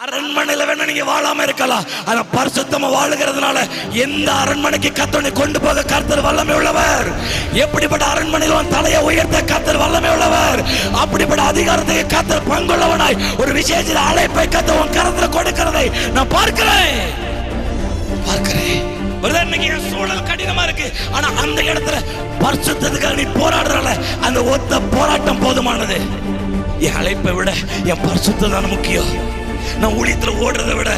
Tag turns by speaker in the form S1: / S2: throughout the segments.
S1: அரண்மனையில வேணா நீங்க வாழாம இருக்கலாம், ஆனா பரிசுத்தமா வாழுகிறதுனால எந்த அரண்மனைக்கு கர்த்தனை கொண்டு போக கர்த்தர் வல்லமை உள்ளவர். எப்படிப்பட்ட அரண்மனையில தலையை உயர்த்த கர்த்தர் வல்லமை உள்ளவர். அப்படிப்பட்ட அதிகாரத்தை கர்த்தர் பங்குள்ளவனாய் ஒரு விசேஷ அழைப்பை கர்த்தர் உன் கரத்துல கொடுக்கிறதை நான் பார்க்கிறேன். இன்னைக்கு என் சூழல் கடினமா இருக்கு, ஆனா அந்த இடத்துல பரிசுத்தத்துக்காக நீ போராடுறல, அந்த ஒத்த போராட்டம் போதுமானது. என் அழைப்பை விட என் பரிசுத்தம் தான் முக்கியம். நான் ஊழியத்துல ஓடுறதை விட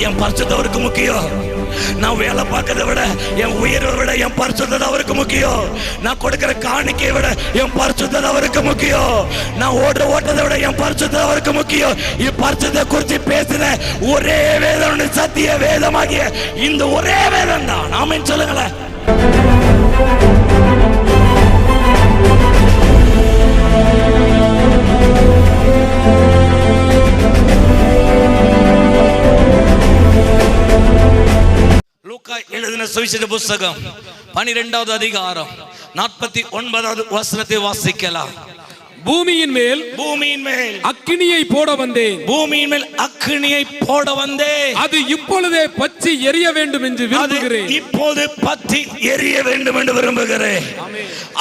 S1: என் பரிசுத்தம் அவருக்கு முக்கியம். நான் வேலை பார்க்கறதை விட என் உயர்வை விட என் பரிசுத்தம் அவருக்கு முக்கியம். நான் கொடுக்கிற காணிக்கையை விட என் பரிசுத்தம் அவருக்கு முக்கியம். நான் ஓடுற ஓட்டத்தை விட என் பரிசுத்தம் அவருக்கு முக்கியம். பரிசுத்தத்தை குறித்து பேசின ஒரே வேதம் சத்திய வேதமாகிய இந்த ஒரே வேதம் தான். ஆமென் சொல்லுங்களேன். எழுதின சுவிசேஷ புத்தகம் 12வது அதிகாரம் 49வது வசனத்தை வாசிக்கலாம்.
S2: பூமியின் மேல் அக்கினியை போட வந்தேன்.
S1: பூமியின் மேல் அக்கினியை போட வந்தேன்.
S2: அது இப்பொழுதே பற்றி எரிய வேண்டும் என்று விரும்புகிறேன்.
S1: இப்போது பற்றி எரிய வேண்டும் என்று விரும்புகிறேன்.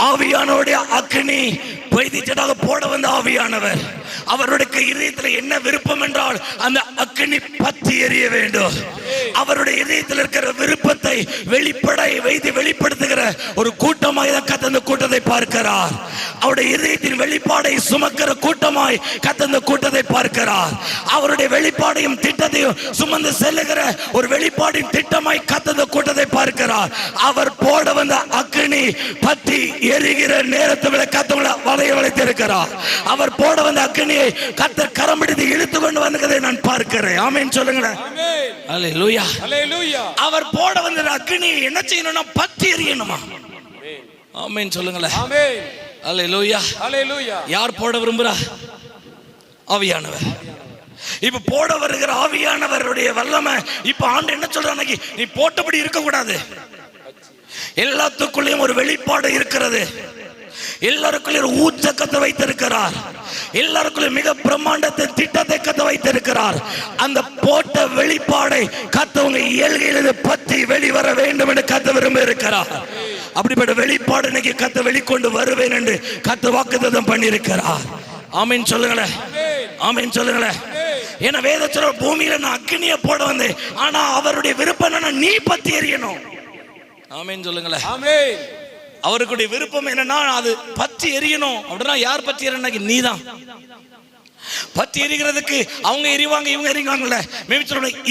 S1: ஆவியானவருடைய அக்கினி வைத்தியமாக போட வந்த ஆவியானவர் அவருடைய இதயத்தில் என்ன விருப்பம் என்றால் அந்த அக்கினி பற்றி எரிய வேண்டும். அவருடைய இதயத்தில் இருக்கிற விருப்பத்தை வெளிப்படுத்துகிற ஒரு கூட்டமாக கர்த்தர் கூட்டத்தை பார்க்கிறார். அவருடைய இதயத்தின் வெளிப்பாடை சுமக்கிற கூட்டமாய் கர்த்தர் கூட்டத்தை பார்க்கிறார். அவருடைய வெளிப்பாடையும் திட்டத்தையும் சுமந்து செல்லுகிற ஒரு வெளிப்பாடின் திட்டமாய் கர்த்தர் கூட்டத்தை பார்க்கிறார். அவர் போட வந்த அக்கினி பற்றி எரிகிற நேரத்தில் கர்த்தர் வலைய வளைத்திருக்கிறார். அவர் போட வந்த அக்கினியை கர்த்தர் கரம் பிடித்து இழுத்து கொண்டு வந்ததை நான் பார்க்கிறேன். ஆமென் சொல்லுங்களேன். அல்லேலூயா. அல்லேலூயா. அவர் போட வந்த அக்கினியை என்ன செய்யணும்னா பற்றி எரியணுமா? ஆமென் சொல்லுங்களேன். ஆமென். அல்லேலூயா. அல்லேலூயா. யார் போட விரும்புறா? ஆவியானவர். இப்ப போட வருகிற ஆவியானவருடைய வல்லமை இப்ப ஆண்டு என்ன சொல்றாங்க, நீ போட்டபடி இருக்க கூடாது. எல்லாத்துக்குள்ளேயும் ஒரு வெளிப்பாடு இருக்கிறது. எல்லாருக்குள்ளே ஊச்சக்கத்தை வைத்திருக்கிறார். எல்லாருக்குள்ளே மிக பிரம்மாண்டத்தை திட்டத்தை கத்த வைத்திருக்கிறார். அந்த போட்ட வெளிப்பாடை கத்தவங்க இயல்கையிலிருந்து பற்றி வெளிவர வேண்டும் என்று கத்த விரும்ப இருக்கிறார். அப்படிப்பட்ட வெளிப்பாடு இன்னைக்கு கத்த வெளிக்கொண்டு வருவேன் என்று கத்த வாக்குத்தத்தம் பண்ணியிருக்கிறார். ஆமென் சொல்லுங்களேன். ஆமென் சொல்லுங்களேன். ஏன்னா வேத சொல்ற பூமியில நான் அக்கினியை போட வந்தேன், ஆனா அவருடைய விருப்பம் என்னன்னா நீ பத்தி எரியணும். ஆமென் சொல்லுங்களேன். ஆமென். அவருடைய விருப்பம் என்னன்னா அது பற்றி எரியணும். அப்படின்னா யார் பற்றி எரியணும்? நீதான் பற்றி எரிகிறதுக்கு. அவங்க எரிவாங்க, இவங்க எரிவாங்கல்ல.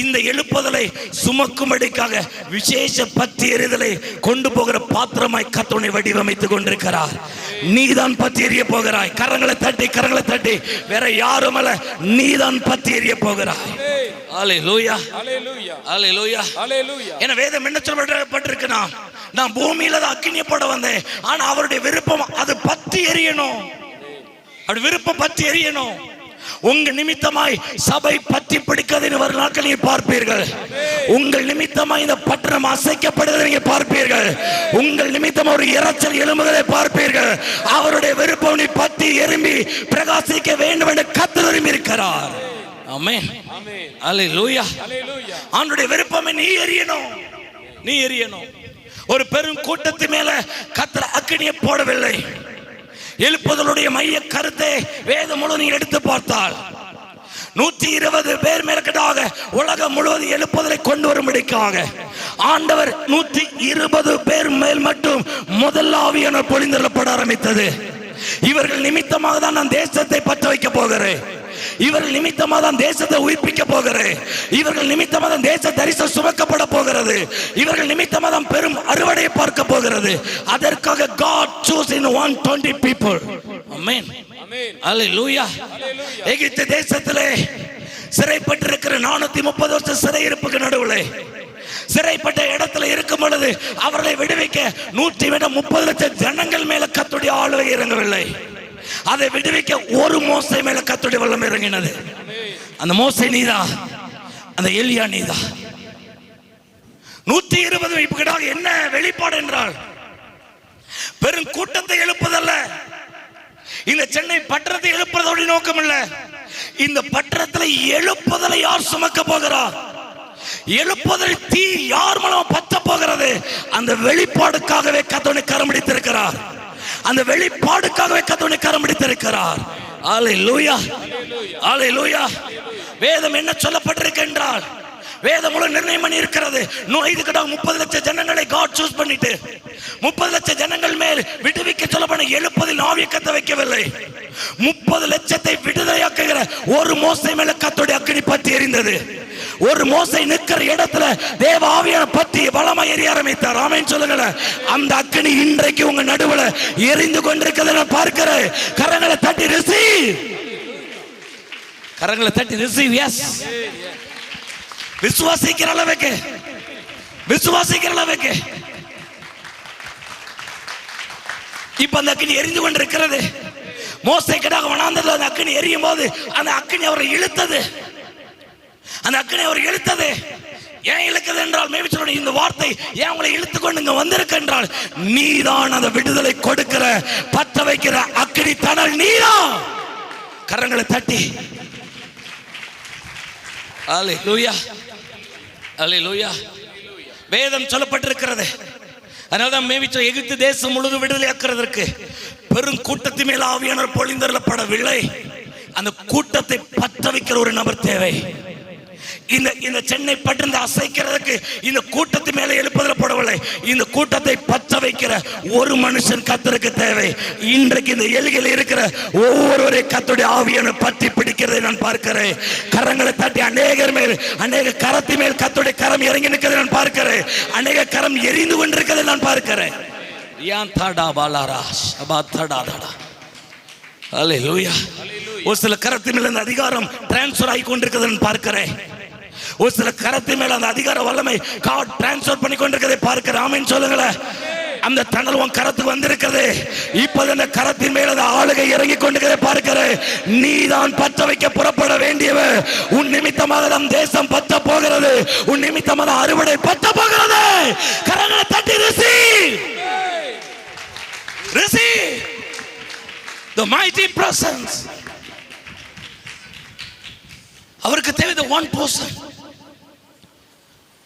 S1: இந்த எழுப்புதலை சுமக்கும்படிக்காக விசேஷ பற்றி எரிதலை கொண்டு போகிற பாத்திரமாய் கர்த்தர் வடிவமைத்துக் கொண்டிருக்கிறார். நீதான் பற்றி எரிய போகிறாய். கரங்களை தட்டி வேற யாரும் அல்ல, நீதான் பற்றி எரிய போகிறாய். அல்லேலூயா. அல்லேலூயா. அல்லேலூயா. அல்லேலூயா. என வேதம் என்ன சொல்லப்பட்டிருக்குன்னா, நான் பூமியில தான் அக்கினியை போட வந்தேன், ஆனா அவருடைய விருப்பம் அது பற்றி எரியணும். அப்படி விருப்பம் பற்றி எரியணும். உங்க நிமித்தமாய் சபை பற்றி பிடிக்காத வரும் நாட்கள் நீங்க பார்ப்பீர்கள். உங்கள் நிமித்தமாய் இந்த பட்டணம் அசைக்கப்படுவதை நீங்க பார்ப்பீர்கள். உங்கள் நிமித்தம் ஒரு இரைச்சல் எழும்புவதை பார்ப்பீர்கள். அவருடைய விருப்பம் நீ பற்றி எறும்பி பிரகாசிக்க வேண்டும் என்று கர்த்தர் விரும்பி இருக்கிறார். ஆமென். அல்லேலூயா. அல்லேலூயா. அவருடைய விருப்பம் நீ எரியணும், நீ எரியணும். ஒரு பெரும் கூட்டத்து மேல கர்த்தர் அக்கினியை போடவில்லை. எழுப்புதலுடைய மைய கருத்தை வேதம் முழுவதும் எடுத்து பார்த்தால் 120 பேர் மேற்கதாக உலகம் முழுவதும் எழுப்புதலை கொண்டு வரும்படிக்காக ஆண்டவர் 120 பேர் மேல் மட்டும் முதல் ஆவியானவர் பொழிந்தருளப்பட ஆரம்பித்தது. இவர்கள் நிமித்தமாக தான் நான் தேசத்தை பற்ற வைக்க போகிறேன். இவர்கள் நிமித்தமாக தான் தேசத்தை உயிர்ப்பிக்க போகிறேன். இவர்கள் நிமித்தமாக தான் தேச தரிசனம் சுமக்கப்பட போகிறது. இவர்கள் நிமித்தமாக தான் பெரும் அறுவடையை பார்க்க போகிறது. அதற்காக God chose in 120 people. ஆமென். அல்லேலூயா. எகிப்து தேசத்திலே சிறைப்பட்டிருக்கிற 430 வருஷம் சிறையிருப்புக்கு நடுவில் சிறைப்பட்ட இடத்துல இருக்கும் பொழுது அவர்களை விடுவிக்க 130 லட்சம் ஜனங்கள் மேல கர்த்தருடைய ஆளுகை இறங்கவில்லை. அதை விடுவிக்க ஒரு மோசே மேல கர்த்தருடைய வல்லமை இறங்கினது. அந்த மோசே நீதான், அந்த எலியா நீதான். 120 இப்படியாக என்ன வெளிப்பாடு என்றால் பெரும் கூட்டத்தை எழுப்புதல்ல. இந்த சென்னை பட்டணத்தை எழுப்புறதோட நோக்கம் இல்ல, இந்த பட்டணத்தில் எழுப்புதலை யார் சுமக்க போகிறார், எழுப்புதல் தீ யார் மூலம் பத்த போகிறது, அந்த வெளிப்பாடுக்காகவே கர்த்தர் கரம் பிடித்திருக்கிறார். அந்த வெளிப்பாடுக்காகவே கர்த்தர் கரம் பிடித்திருக்கிறார். அல்லேலூயா, அல்லேலூயா. வேதம் என்ன சொல்லப்பட்டிருக்கு என்றால், வேதம் முழு நிர்ணயம் பண்ணி இருக்கிறது. இதுக்கிட்ட 30 லட்சம் ஜனங்களை God சூஸ் பண்ணிட்டு 30 லட்சம் ஜனங்கள் மேல் விடுவிக்க சொல்லப்பட்ட எழுப்பதில் ஆவியை கத்த வைக்கவில்லை. 30 லட்சத்தை விடுதலையாக்குகிற ஒரு மோசை மேல கர்த்தருடைய அக்கினி பற்றி எரிந்தது. ஒரு மோசை நிற்கிற இடத்துல தேவ ஆவியான பற்றி பலமா எரிய ஆரம்பித்தார். ஆமென் சொல்லுங்க. அந்த அக்கினி இன்றைக்கு உங்க நடுவுல எரிந்து கொண்டிருக்கிறதை நான் பார்க்கிறேன். கரங்களை தட்டி ரிசீவ், கரங்களை தட்டி ரிசீவ். எஸ், விசுவாசிக்கிற அளவுக்கு, விசுவாசிக்கிற அளவுக்கு. இப்ப அந்த அக்கினி எரிந்து கொண்டிருக்கிறது. மோசே கிடாக வனாந்தரத்தில் அந்த அக்கினி எரியும் போது அந்த அக்கினி அவரை இழுத்தது. அந்த அக்கினி அவர் இழுத்தது. ஏன் இழுக்குது என்றால், மேபி சொல்றேன், இந்த வார்த்தை ஏன் உங்களை இழுத்து கொண்டு இங்க வந்திருக்கு என்றால், நீதான் அந்த விடுதலை கொடுக்கிற பத்த வைக்கிற அக்கினி தணல் நீதான். கரங்களை தட்டி அல்லேலூயா, அல்லேலூயா. வேதம் சொல்லப்பட்டிருக்கிறது. அதனால்தான் மேபி எகிப்து தேசம் முழுவதும் விடுதலை ஆக்குறதற்கு பெரும் கூட்டத்தின் மேல் ஆவியானவர் பொழிந்தருளப்படவில்லை. அந்த கூட்டத்தை பற்ற வைக்கிற ஒரு நபர் தேவை. இந்த சென்னை பட்டணத்தை அசைக்கிறதுக்கு இந்த கூட்டத்தின் மேலே எழுப்புதல் போடவில்லை. இந்த கூட்டத்தை பற்ற வைக்கிற ஒரு மனுஷன் கர்த்தருக்கு தேவை. இன்றைக்கு இந்த எல்கையில் இருக்கிற ஒவ்வொருவரை கர்த்தருடைய ஆவியானவர் பற்றி பிடிக்கிறதை நான் பார்க்கிறேன். கரங்களை தட்டி அநேகர் மேல், அநேக கரத்தின் மேல் கர்த்தருடைய கரம் இறங்கி நிற்கிறதை நான் பார்க்கிறேன். அநேக கரம் எரிந்து கொண்டிருக்கிறதை நான் பார்க்கிறேன். ஒரு சில கரத்தின் மேல் அந்த அதிகாரம் டிரான்ஸ்பர் ஆகி கொண்டிருக்கிறதை நான் பார்க்கிறேன். ஒரு சில கரத்தின் மேல் அந்த அதிகார வல்லமை காட் டிரான்ஸ்பர் பண்ணி கொண்டிருக்கிறதை பார்க்கிறேன். ஆமென் சொல்லுங்களேன். அந்த தணல் உன் கரத்துக்கு வந்திருக்கிறது. இப்போது அந்த கரத்தின் மேல் அந்த ஆளுகை இறங்கி கொண்டிருக்கிறதை பார்க்கிறேன். நீதான் பற்ற வைக்க புறப்பட வேண்டியவர். உன் நிமித்தமாக நம் தேசம் பற்ற போகிறது. உன் நிமித்தமாக அறுவடை பற்ற போகிறது. கரங்களை தட்டி receive, receive the mighty presence. அவருக்கு தேவை the one person.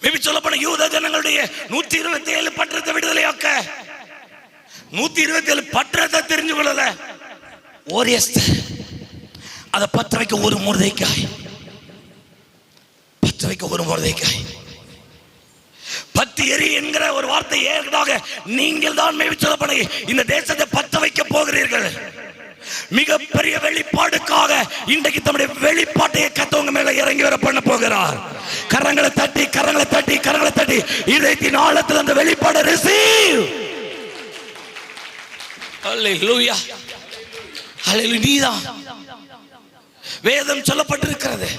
S1: மேபி சொல்லப்பட்ட யூத ஜனங்களுடைய 127 பட்டணத்தை விடுதலையாக்க 127 பட்டணத்தை தெரிஞ்சு கொள்ளல. ஒரு எஸ்தர், அதை பற்ற வைக்க ஒரு மொர்தெகாய், பற்ற வைக்க ஒரு மொர்தெகாய். பத்தி எரி என்கிற ஒரு வார்த்தை ஏற்கனவே நீங்கள் தான் மேபி சொல்லப்பட இந்த தேசத்தை பற்ற வைக்க போகிறீர்கள். மிகப்பெரிய வெளிப்பாடுக்காக இன்றைக்கு தம்முடைய வெளிப்பாட்டை கர்த்தர் மேல இறங்கி வர பண்ண போகிறார். கரங்களை தட்டி, கரங்களை தட்டி, கரங்களை தட்டி இதயத்தின் ஆழத்தில் அந்த வெளிப்பாடை ரிசீவ். அல்லேலூயா, அல்லேலூயா. நீதான் வேதம் சொல்லப்பட்டிருக்கிறது.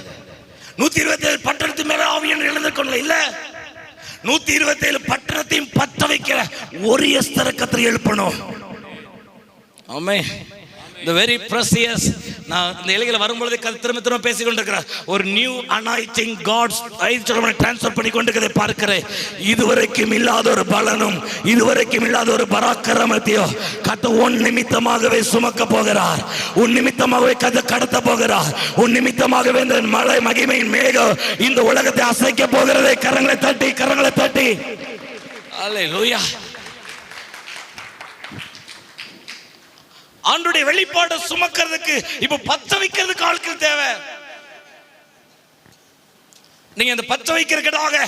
S1: 127 பட்டணத்தின் மேல ஆவியானவர் எழுந்திருக்கணும் இல்ல, 127 பட்டணத்தையும் பற்ற வைக்கிற ஒரு எஸ்தரை கர்த்தர் எழுப்பணும். ஆமென். The very precious. நான் இந்த இலைகளை வரும்பொழுது திரும்ப திரும்ப பேசிக் கொண்டிருக்கிறார். ஒரு நியூ அனாயிட்டிங் காட்ஸ் டிரான்ஸ்ஃபர் பண்ணி கொண்டிருக்கிறதை பார்க்கிறேன். இதுவரைக்கும் இல்லாத ஒரு பலனும் இதுவரைக்கும் இல்லாத ஒரு பராக்கிரமத்தையோ கர்த்தர் உன் நிமித்தமாகவே சுமக்க போகிறார். உன் நிமித்தமாகவே கர்த்தர் கடத்த போகிறார். உன் நிமித்தமாகவே இந்த மலை மகிமையின் மேகம் இந்த உலகத்தை அசைக்க போகிறதை கரங்களை தட்டி, கரங்களை தட்டி. அல்லேலூயா. ஆண்டவருடைய வெளிப்பாடு சுமக்கிறதுக்கு இப்ப பற்ற வைக்கிறதுக்கு ஆட்கள் தேவை. நீங்க இந்த பற்ற வைக்கிறதுக்காக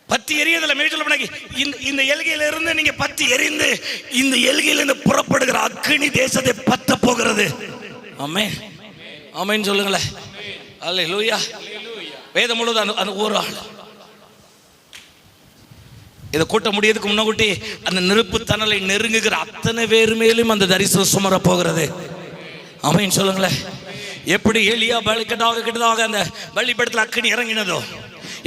S1: பத்தி எரியதில்லை. மேஜல இந்த எல்கையில இருந்து நீங்க பத்தி எரிந்து இந்த எல்கையில இருந்து புறப்படுகிற அக்கினி தேசத்தை பற்ற போகிறது. ஆமென், ஆமென் சொல்லுங்களேன். அல்லேலூயா. வேதம் முழுவதும் அந்த ஒரு ஆள் இதை கூட்ட முடியதுக்கு முன்னாடி அந்த நெருப்பு தணலை நெருங்குகிற அத்தனை பேர் மேலும் அந்த தரிசனம் சுமர போகிறது. ஆமென் சொல்லுங்களேன். எப்படி எலியா பலிக்கட்டாக கிட்டதாக அந்த பலிபீடத்தில் அக்கினி இறங்கினதோ,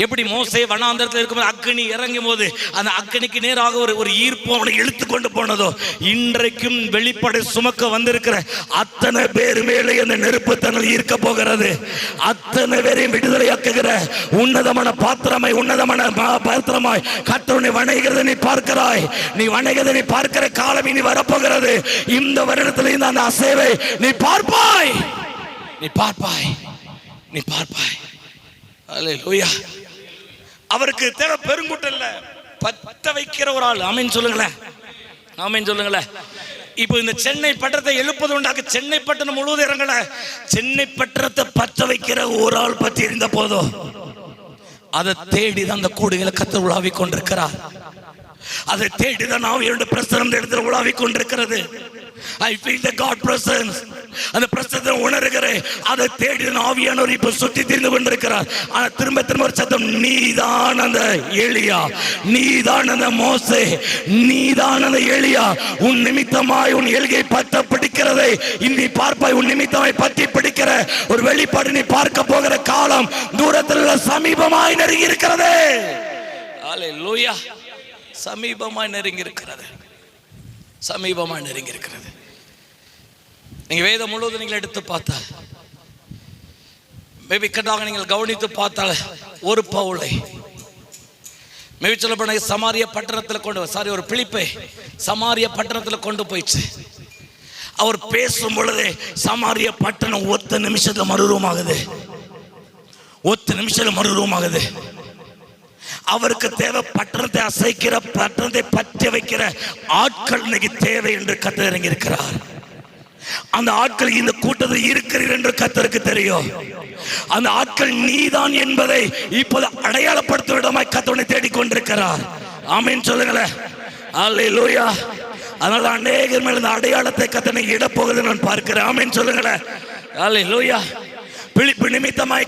S1: எப்படி மோசே வனாந்தரத்தில் இருக்கும்போது அக்கினி இறங்கும் போது அந்த அக்கினிக்கு நேராக ஒரு ஈர்ப்பு அவனை இழுத்து கொண்டு போனதோ, இன்றைக்கும் வெளிப்படை சுமக்க வந்திருக்கிற அத்தனை பேர் மேலே அந்த நெருப்பு தன்னால் ஈர்க்க போகிறது. அத்தனை பேரையும் விடுதலையாக்குகிற உன்னதமான பாத்திரமாய் கர்த்தரை வணங்குகிறதை நீ பார்க்கிறாய். நீ வணங்குகிறதை நீ பார்க்கிற காலம் இனி வரப்போகிறது. இந்த வருடத்தில் இந்த அந்த அசைவை நீ பார்ப்பாய். அல்லேலூயா. அவருக்கு தேவை பெருங்கூட்டம் இல்ல, பத்த வைக்கிற ஒரு ஆள். ஆமென் சொல்லுங்களேன், ஆமென் சொல்லுங்களேன். இப்போ இந்த சென்னை பட்டணத்தை எழுப்பது உண்டாக சென்னை பட்டணம் முழுவதும் இறங்கல. சென்னை பட்டணத்தை பற்ற வைக்கிற ஒரு ஆள் பற்றி இருந்த போதும் அதை தேடிதான் அந்த கூடுகளை கர்த்தர் உலாவிக் கொண்டிருக்கிறார். அதை தேடிதான் ஆவியோட பிரசன்னம் இடத்துல உலாவிக் கொண்டிருக்கிறது. I feel the God presence. அந்த பிரசன்னத்தை உணர்கிறேன். அதை தேடின ஆவியானவர் இப்ப சுத்தி திரிந்து கொண்டிருக்கிறார். ஆனா திரும்ப ஒரு சத்தம், நீதான் அந்த எலியா, நீதான் அந்த மோசே, நீதான் அந்த எலியா. உன் நிமித்தமாய் உன் எலியை பத்த பிடிக்கிறதை இன்னி பார்ப்பாய். உன் நிமித்தமாய் பத்தி பிடிக்கிற ஒரு வெளிப்பாடு நீ பார்க்க போகிற காலம் தூரத்தில் சமீபமாய் நெருங்கி இருக்கிறது. அல்லேலூயா. சமீபமாய் நெருங்கி இருக்கிறது, சமீபமாய் நெருங்கி இருக்கிறது. நீங்க வேதம் முழுவதும் நீங்கள் எடுத்து பார்த்தால், மேபிக்கட்டாக நீங்கள் கவனித்து பார்த்தால், ஒரு பவுலை மேபி சொல்லப்பட சமாரிய பட்டணத்தில் கொண்டு ஒரு பிலிப்பை சமாரிய பட்டணத்தில் கொண்டு போயிடுச்சு. அவர் பேசும் பொழுதே சமாரிய பட்டணம் ஒத்த நிமிஷத்துல மறுரூபமாகுது, ஒத்த நிமிஷத்துல மறுரூபமாகுது. அவருக்கு தேவை பட்டணத்தை அசைக்கிற, பட்டணத்தை பற்றி வைக்கிற ஆட்கள் இன்னைக்கு தேவை என்று கர்த்தர் இறங்கி இருக்கிறார். அந்த ஆட்கள் இந்த கூட்டத்தில் இருக்கிறீர் என்று கர்த்தருக்கு தெரியும். அந்த ஆட்கள் நீதான் என்பதை இப்போது அடையாளப்படுத்தும் இடமாய் கர்த்தரை தேடிக்கொண்டிருக்கிறார். ஆமென் சொல்லுங்களேன், அல்லேலூயா. அதனால அநேகர் மேல் இந்த அடையாளத்தை கர்த்தனை இடப்போகுது நான் பார்க்கிறேன். ஆமென் சொல்லுங்களேன், அல்லேலூயா. பிலிப்பு நிமித்தமாய்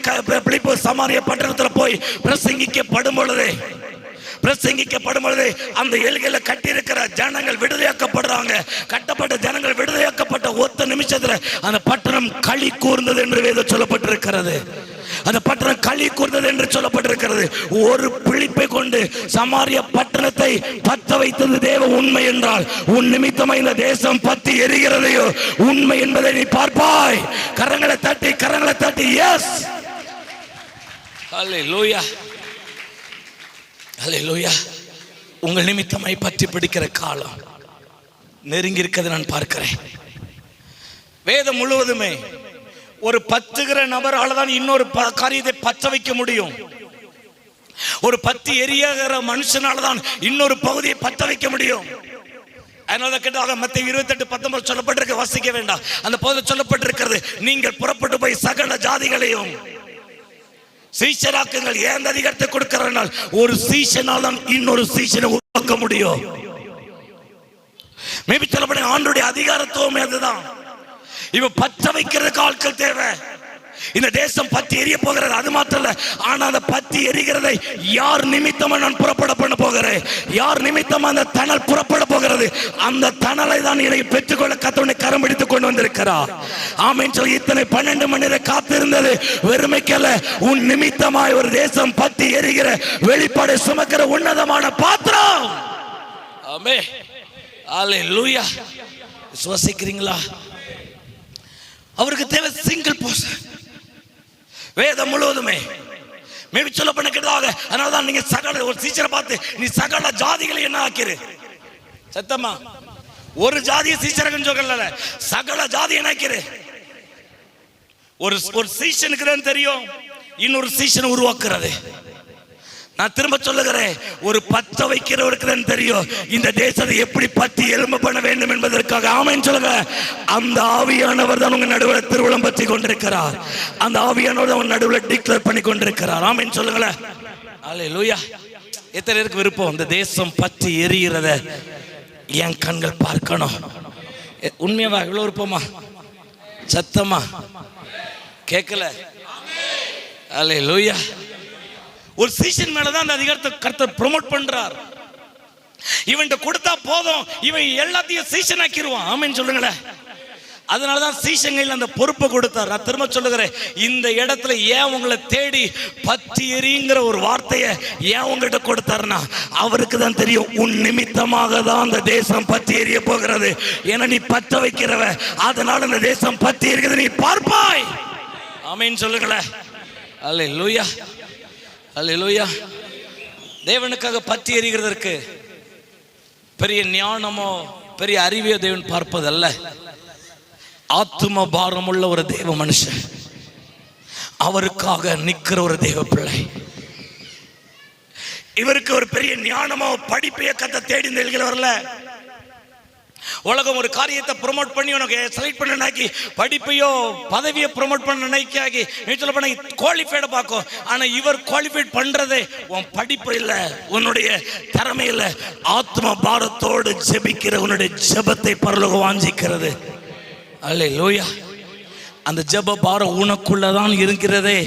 S1: பிலிப்பு சமாரிய பட்டணத்தில் போய் பிரசங்கிக்கப்படும் பொழுது அந்த எல்கையில கட்டி இருக்கிற ஜனங்கள் விடுதலையாக்கப்படுறாங்க. கட்டப்பட்ட ஜனங்கள் விடுதலையாக்கப்பட்ட ஒத்த நிமிஷத்துல அந்த பட்டணம் களி கூர்ந்தது என்று வேதம் சொல்லப்பட்டிருக்கிறது. அந்த பட்டணம் களி கூர்ந்தது என்று சொல்லப்பட்டிருக்கிறது. ஒரு பிலிப்பை கொண்டு சமாரிய பட்டணத்தை பத்த வைத்தது தேவ உண்மை என்றால், உன் நிமித்தமாய் இந்த தேசம் பத்தி எரிகிறதையோ உண்மை என்பதை நீ பார்ப்பாய். கரங்களை தட்டி எஸ், அல்லேலூயா, அல்லேலூயா. உங்கள் நிமித்தமாய் பற்றி பிடிக்கிற காலம் நெருங்கி இருக்கிறது நான் பார்க்கிறேன். வேதம் முழுவதுமே ஒரு பத்துகிற நபரால தான் இன்னொரு காரியத்தை பற்ற வைக்க முடியும். ஒரு பத்தி எரியாகிற மனுஷனால தான் இன்னொரு பகுதியை பற்ற வைக்க முடியும். அதனால கேட்டாக மத்தேயு 28:19 சொல்லப்பட்டிருக்கு, வாசிக்க வேண்டாம். அந்த பகுதியில் சொல்லப்பட்டிருக்கிறது, நீங்கள் புறப்பட்டு போய் சகல ஜாதிகளையும் சீஷராக்குங்கள். ஏன் அதிகாரத்தை கொடுக்கிறனால் ஒரு சீஷனால் தான் இன்னொரு சீஷனை உருவாக்க முடியும். மேபி சொல்லப்பட்ட ஆண்டுடைய அதிகாரத்துவமே அதுதான். இவ பற்ற வைக்கிறதுக்கு ஆட்கள் தேவை. இந்த தேசம் பத்தி எரிய போகிறது, அது மாத்திரம் இல்ல. ஆனா அந்த பத்தி எரிகிறதை யார் நிமித்தமா நான் புறப்பட பண்ண போகிறேன், யார் நிமித்தமா அந்த தணல் புறப்பட போகிறது, அந்த தணலை தான் இதை பெற்றுக்கொள்ள கர்த்தர் கரம் பிடித்து கொண்டு வந்திருக்கிறார். ஆமென் சொல்லி இத்தனை 12 மணி நேரம் காத்திருந்தது வெறுமைக்கல்ல. உன் நிமித்தமாய் ஒரு தேசம் பத்தி எரிகிற வெளிப்பாடு சுமக்கிற உன்னதமான பாத்திரம். ஆமென், அல்லேலூயா. விசுவாசிக்கிறீங்களா? அவருக்கு தேவை சிங்கிள் பர்சன். வேதம் முழுவதுமே மேபி சொல்ல பண்ண கேட்டதாக. அதனாலதான் நீங்க சகல ஒரு சீச்சரை பார்த்து நீ சகல ஜாதிகளை என்ன ஆக்கிரு சத்தமா, ஒரு ஜாதியை சீச்சரகன் சொல்லல, சகல ஜாதி என்ன ஆக்கிரு. ஒரு சீசனுக்கு தெரியும் இன்னொரு சீசனை உருவாக்குறது. நான் திரும்ப சொல்லுகிறேன், ஒரு பத்த வைக்கிறவருக்கு தெரியும் இந்த தேசத்தை எப்படி பத்தி எலும்ப பண்ண வேண்டும் என்பதற்காக. ஆமென் சொல்லுங்க. அந்த ஆவியானவர் தான் உங்க நடுவில் திருவிழம் பற்றி கொண்டிருக்கிறார். அந்த ஆவியானவர் தான் உங்க நடுவில் டிக்ளேர் பண்ணி கொண்டிருக்கிறார். ஆமென் சொல்லுங்களேன், அல்லேலூயா. எத்தனை பேருக்கு விருப்பம் இந்த தேசம் பற்றி எரிகிறத என் கண்கள் பார்க்கணும்? உண்மையாவா? இவ்வளவு விருப்பமா? சத்தமா கேட்கல? அல்லேலூயா. ஒரு சீசன் மேலதான் அந்த அதிகாரத்தை கர்த்தர் ப்ரோமோட் பண்றார். இவன் கொடுத்தா போதும், இவன் எல்லாத்தையும் சீசன் ஆக்கிடுவான். ஆமென் சொல்லுங்களேன். அதனாலதான் சீஷங்கையில் அந்த பொறுப்பை கொடுத்தார். நான் திரும்ப சொல்லுகிறேன், இந்த இடத்துல ஏன் உங்களை தேடி பத்தி எரிங்கிற ஒரு வார்த்தையை ஏன் உங்ககிட்ட கொடுத்தாருன்னா, அவருக்கு தான் தெரியும் உன் நிமித்தமாக தான் அந்த தேசம் பத்தி எரிய போகிறது. ஏன்னா நீ பத்த வைக்கிறவ, அதனால இந்த தேசம் பத்தி எரிகிறது, நீ பார்ப்பாய். ஆமென் சொல்லுங்களேன். அல்லேலூயா, அல்லேலூயா. தேவனுக்காக பத்தி எரிகிறதற்கு பெரிய ஞானமோ பெரிய அறிவியோ தேவன் பார்ப்பதல்ல. ஆத்தும பாரமுள்ள ஒரு தேவ மனுஷன், அவருக்காக நிக்கிற ஒரு தேவ பிள்ளை. இவருக்கு ஒரு பெரிய ஞானமோ படிப்பையோ கத்த தேடி வரல. உலகம் ஒரு காரியத்தை ப்ரொமோட் பண்ணி உனக்கு செலக்ட் பண்ண நினைக்கி, படிப்பையோ பதவியை ப்ரொமோட் பண்ண நினைக்காகி சொல்ல பண்ண குவாலிஃபைட பார்க்கும். ஆனா இவர் குவாலிஃபைட் பண்றதே உன் படிப்பு இல்ல, உன்னுடைய திறமை இல்ல, ஆத்ம பாரத்தோடு ஜெபிக்கிற உன்னுடைய ஜெபத்தை பரலோகம் வாஞ்சிக்கிறது. அல்லேலூயா. அந்த ஜெப பாரம் உனக்குள்ளதான் இருக்கிறதே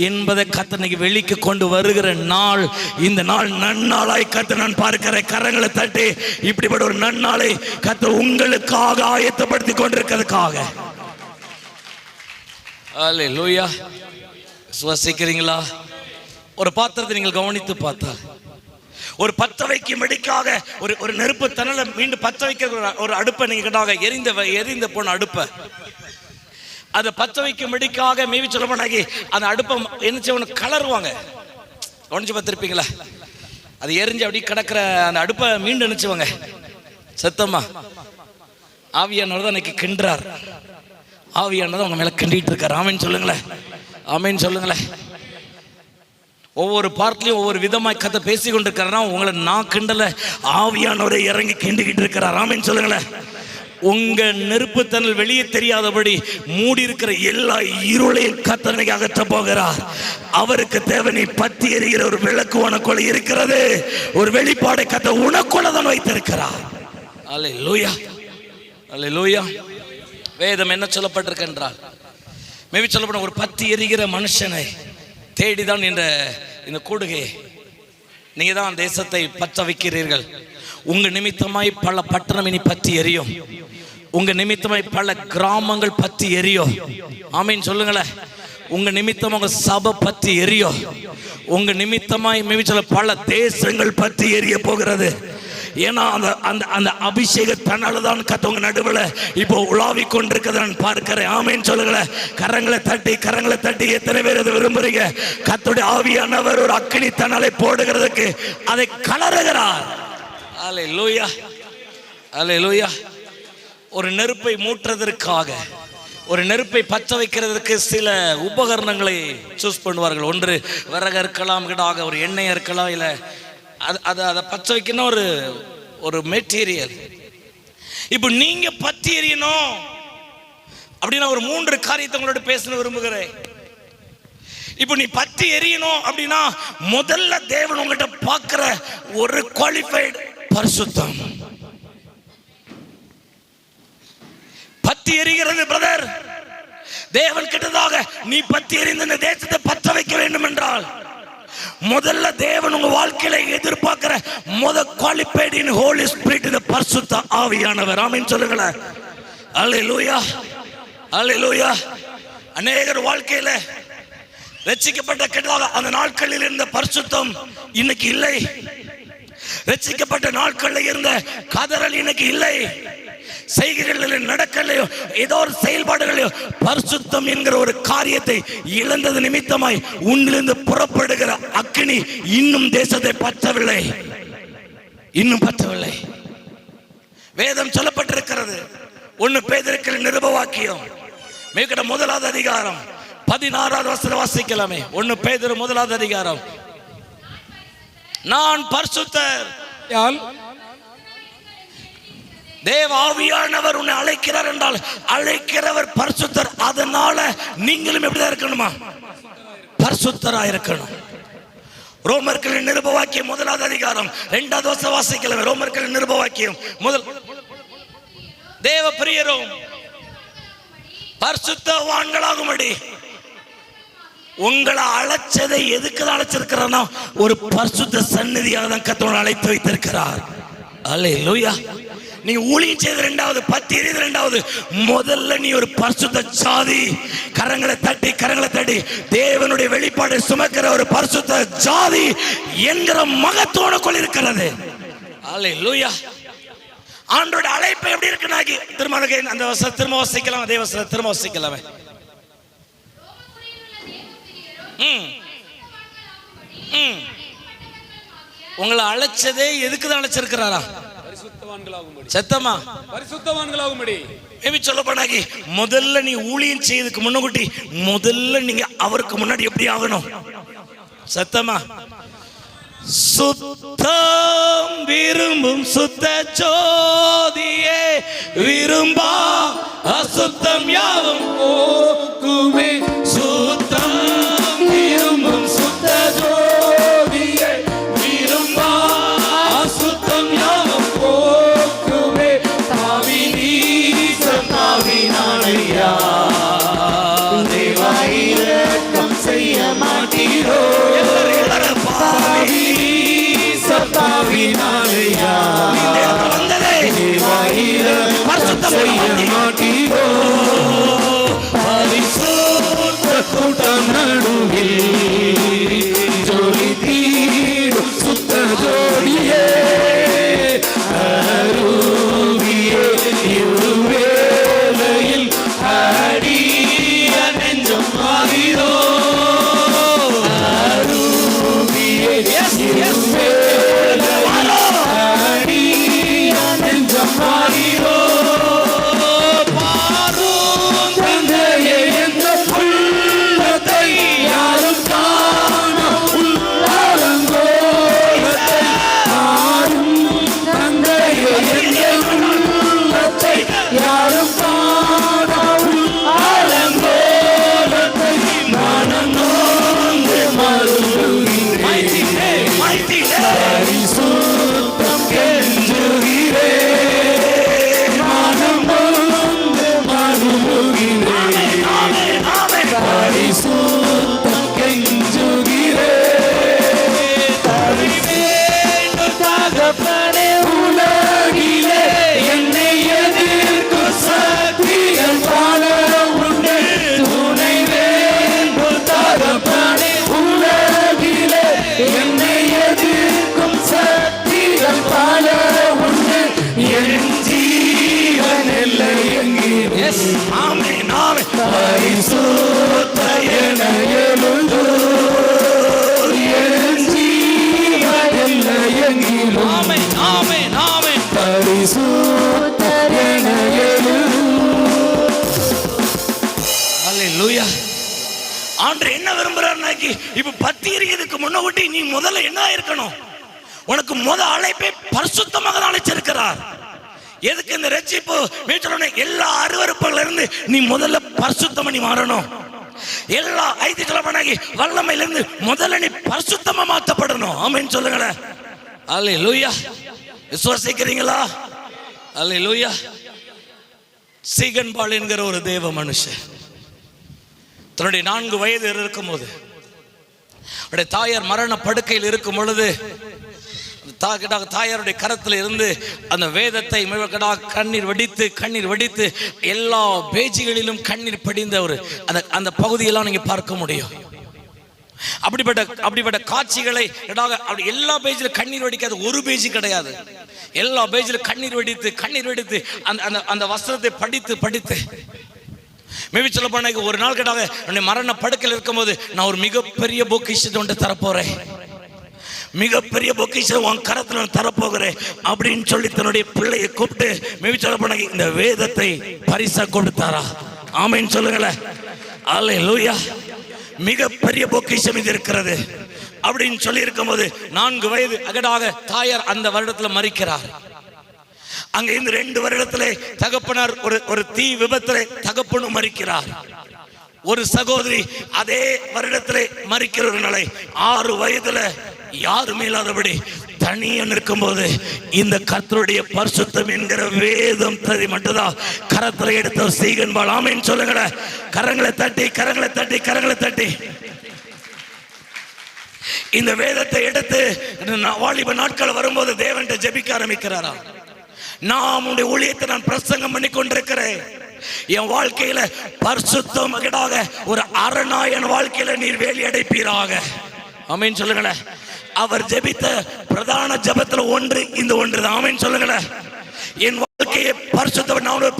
S1: என்பதை கர்த்தர் இன்னைக்கு வெளிக்கு கொண்டு வருகிற நாள். இந்த நாள் நன்னாளாய் கர்த்தர் நான் பார்க்கிற கரங்களை தட்டி இப்படிப்பட்ட ஒரு நன்னாளை கர்த்தர் உங்களுக்காக ஆயத்தப்படுத்தி கொண்டிருக்கிறதுக்காக. அல்லேலூயா. சுவாசிக்கிறீங்களா? ஒரு பாத்திரத்தை நீங்கள் கவனித்து பார்த்தால், ஒரு பத்த வைக்கும் வெடிக்காக ஒரு நெருப்பு தணல மீண்டும் பத்த வைக்கிற ஒரு அடுப்பை நீங்க கேட்டாக எரிந்த போன அடுப்பை அதை பத்த வைக்கும் வெடிக்காக மேவி சொல்ல மாட்டாங்க. அந்த அடுப்பை என்ன செய்ய கலருவாங்க. கவனிச்சு பார்த்துருப்பீங்களா? அது எரிஞ்சு அப்படி கிடக்கிற அந்த அடுப்பை மீண்டும் நினைச்சுவாங்க. சத்தமா ஆவியானவர் தான் இன்னைக்கு கின்றார். ஆவியானவர் உங்க மேல கிண்டிட்டு இருக்காரு. ஆமேன்னு சொல்லுங்களேன், ஆமேன்னு சொல்லுங்களேன். ஒவ்வொரு பார்ட்லயும் ஒவ்வொரு விதமாய் கதை பேசி கொண்டிருக்காருன்னா உங்களை நான் கிண்டல, ஆவியானவரை இறங்கி கிண்டிக்கிட்டு இருக்கிறார். ஆமேன்னு சொல்லுங்களேன். உங்க நெருப்பு தணல் வெளியே தெரியாதபடி மூடி இருக்கிற எல்லா இருளையும் கர்த்தர் அகற்ற போகிறார். அவருக்கு தேவை நீ பத்தி எரிகிற ஒரு விளக்கு உனக்குள்ள இருக்கிறது. ஒரு வெளிப்பாடை கர்த்தர் உனக்குள்ள தான் வைத்திருக்கிறார். அல்லேலூயா, அல்லேலூயா. வேதம் என்ன சொல்லப்பட்டிருக்கு என்றால், மேபி சொல்லப்பட்ட ஒரு பத்தி எரிகிற மனுஷனை தேடிதான் இந்த கூடுகை. நீங்க தான் தேசத்தை பற்ற வைக்கிறீர்கள். உங்க நிமித்தமாய் பல பட்டணம் இனி பற்றி எரியும். உங்க நிமித்தமாய் பல கிராமங்கள் பற்றி எரியும். ஆமீன் சொல்லுங்களேன். உங்க நிமித்தம் உங்க சபை பற்றி எரியும். உங்க நிமித்தமாய் பல தேசங்கள் பற்றி எரிய போகிறது. ஏன்னா அந்த அபிஷேக தன்னால்தான் கத்தவங்க நடுவில் இப்போ உலாவி கொண்டிருக்கிறத நான் பார்க்கிறேன். ஆமேன்னு சொல்லுங்களேன். கரங்களை தட்டி எத்தனை பேர் அதை விரும்புறீங்க? கர்த்தருடைய ஆவியானவர் ஒரு அக்கினி தன்னாலை போடுகிறதுக்கு அதை கலருகிறார். அல்லேலூயா, அல்லேலூயா. ஒரு நெருப்பை மூட்டுறதற்காக, ஒரு நெருப்பை பற்ற வைக்கிறதுக்கு சில உபகரணங்களை சூஸ் பண்ணுவார்கள். ஒன்று விறகு இருக்கலாம், கிடாக ஒரு எண்ணெய் இருக்கலாம், இல்லை அதை பற்ற வைக்கணும் ஒரு மெட்டீரியல். இப்போ நீங்க பற்றி எறியணும் அப்படின்னா ஒரு 3 காரியத்தை உங்களோட பேச விரும்புகிறேன். இப்போ நீ பற்றி எரியணும் அப்படின்னா முதல்ல தேவன் உங்ககிட்ட பார்க்கிற ஒரு குவாலிஃபைடு பரிசுத்தம். பத்தி எரிகிறது பிரதர், தேவன் கிட்டதாக நீ பத்தி எரிந்த இந்த தேசத்தை பற்ற வைக்க வேண்டும் என்றால் முதல்ல தேவன் உங்க வாழ்க்கையில எதிர்பார்க்கிற குவாலிஃபைடு இன் ஹோலி ஸ்பிரிட் இந்த பரிசுத்த ஆவியானவர். ஆமென் சொல்லுங்களேன். அல்லேலூயா, அல்லேலூயா. அநேகர் வாழ்க்கையில ரட்சிக்கப்பட்ட கிட்டதாக அந்த நாட்களில் இருந்த பரிசுத்தம் இன்னைக்கு இல்லை. ரட்சிக்கப்பட்ட நாட்களில் இருந்த கதறல் இன்னைக்கு இல்லை. செய்கைகளில் நடக்கலையோ ஏதோ ஒரு செயல்பாடுகளையோ பரிசுத்தம் என்கிற ஒரு காரியத்தை இழந்தது நிமித்தமாய் உன்னிலிருந்து புறப்படுகிற அக்கினி இன்னும் தேசத்தை பற்றவில்லை, இன்னும் பற்றவில்லை. வேதம் சொல்லப்பட்டிருக்கிறது. 1 பேதுரு நிருப வாக்கியம் மிக முதலாவது அதிகாரம் 16வது வசனம் வாசிக்கலாமே. 1 பேதுரு முதலாவது அதிகாரம். நான் பரிசுத்தர், தேவ ஆவியானவர் உன்னை அழைக்கிறார் என்றால் அழைக்கிறவர் பரிசுத்தர். அதனால நீங்களும் எப்படிதான் இருக்கணுமா? பரிசுத்தராக இருக்கணும். ரோமர்களின் நிருப வாக்கியம் 1வது அதிகாரம் 2வது வசனம் வாசிக்கலாமே. ரோமர்களின் நிருப வாக்கியம் முதல். தேவ பிரியரும் பரிசுத்தவான்களாகும்படி உங்களை அழைச்சதை எதுக்கு அழைச்சிருக்கிறனா ஒரு பரிசுத்த சந்நிதியாக தான் கர்த்தர் அழைத்து வைத்திருக்கிறார். அல்லேலூயா. நீ ஊழியம் செய்த இரண்டாவது, பத்தி எரியுது இரண்டாவது, முதல்ல நீ ஒரு பரிசுத்த ஜாதி. கரங்களை தட்டி தேவனுடைய வெளிப்பாடு சுமக்கிற ஒரு பரிசுத்த ஜாதி என்கிற மகத்துவனுக்குள் இருக்கிறது. அல்லேலூயா. ஆண்டோட அழைப்பு எப்படி இருக்குனாக்கி திரும்ப அந்த வசனம் திரும்ப வாசிக்கலாம். அதே வசனம் திரும்ப வாசிக்கலாமே. உங்களை அழைச்சதே எதுக்குதான் அழைச்சிருக்கிறாரா? சத்தமா
S2: பரிசுத்தவான்களாகும்படி.
S1: சொல்ல போனாக்கி முதல்ல நீ ஊழியம் செய்யறதுக்கு முன்னகுட்டி முதல்ல நீங்க அவருக்கு முன்னாடி எப்படி ஆகணும்? சத்தமா. சுத்தம் விரும்பும் சுத்த ஜோதியே விரும்பா அசுத்தம் யாவும் போக்குமே. சுத்தம் விரும்பும் சுத்த ஜோதியே விரும்பா அசுத்தம் யாவும் போக்குமே. தாவினீசம் தாவினாலையா தேவாயிரக்கம் செய்ய மாட்டீரோ. சத்தாவினாலையா செய்ய மாட்டீரோ. பரிசுத்த கூட்டம் நடுவில் ஜோடி தீடும் சுத்த ஜோடியே அருவியே இருவேளையில் அடிய நெஞ்சம் மாறிரோ. ஆண்டவர் என்ன விரும்புறாருனாக்கி இப்ப பத்தி எரியதுக்கு முன்னோட்டி நீ முதல்ல என்ன இருக்கணும்? உனக்கு அழைப்பை பரிசுத்தமாக அழைச்சிருக்கிறார். எதுக்கு இந்த ரட்சிப்பு? எல்லா அருவருப்புல இருந்து நீ முதல்ல பரிசுத்தமா நீ மாறணும். எல்லா ஐதிகளமாகி வல்லமையில இருந்து முதல்ல நீ பரிசுத்தமா மாற்றப்படணும். ஆமென் சொல்லுங்களேன். அல்லேலூயா. விசுவாசிக்கிறீங்களா? அல்லேலூயா. சீகன்பால் என்கிற ஒரு தேவ மனுஷன் தன்னுடைய 4 வயது இருக்கும் போது அவருடைய தாயார் மரண படுக்கையில் இருக்கும் பொழுது தாயாருடைய கரத்தில் இருந்து அந்த வேதத்தை கண்ணீர் வடித்து எல்லா பேஜிகளிலும் கண்ணீர் படிந்த ஒரு அந்த பகுதியெல்லாம் நீங்க பார்க்க முடியும். அப்படிப்பட்ட காட்சிகளை எல்லா பேஜிலும் கண்ணீர் வடிக்காத ஒரு பேஜ் கிடையாது. எல்லா பேஜிலும் கண்ணீர் வடித்து அந்த வஸ்திரத்தை படித்து மேபி சொல்ல போனா ஒரு நாள் கேட்டாங்க மரண படுக்கையில் இருக்கும் போது நான் ஒரு மிகப்பெரிய பொக்கிஷத்தை ஒன்று தரப்போறேன், மிகப்பெரிய பொக்கிஷம் உன் கரத்துல தரப்போகிறேன் அப்படின்னு சொல்லி தன்னுடைய பிள்ளையை கூப்பிட்டு மேபி சொல்ல போனா இந்த வேதத்தை பரிசா கொடுத்தாரா? ஆமென் சொல்லுங்களேன். அல்லேலூயா. மிகப்பெரிய பொக்கிஷம் இது இருக்கிறது அப்படின்னு சொல்லி இருக்கும் போது 4 வயது அகடாக தாயார் அந்த வருடத்துல மரிக்கிறார். அங்க இந்த 2 வருடத்திலே தகப்பனார் ஒரு தீ விபத்திலே தகப்பனும் மரிக்கிறார். ஒரு சகோதரி அதே வருடத்திலே மரிக்கிற ஒரு நிலை. 6 வயதுல யாருமே இல்லாதபடி தனியா நிற்கும் போது இந்த கர்த்தருடைய பரிசுத்தம் என்கிற வேதம் தரி மட்டும்தான் கரத்துல எடுத்த சீகன்பால். ஆமென் சொல்லுங்களேன். கரங்களை தட்டி இந்த வேதத்தை எடுத்து வாலிப நாட்கள் வரும்போது தேவன்கிட்ட ஜெபிக்க ஆரம்பிக்கிறாரா. நான் உடைய ஊழியத்தை நான் பிரசங்கம் பண்ணி கொண்டிருக்கிறேன். என் வாழ்க்கையில பரிசுத்தமாக ஒரு அரணா என் வாழ்க்கையில நீர் வேலி அடைப்பீராக. ஆமென் சொல்லுங்களேன். அவர் ஜெபித்த பிரதான ஜெபத்துல ஒன்று இந்த ஒன்று தான். ஆமென் சொல்லுங்களேன். என் வாழ்க்கையை பரிசுத்தம், நான் ஒரு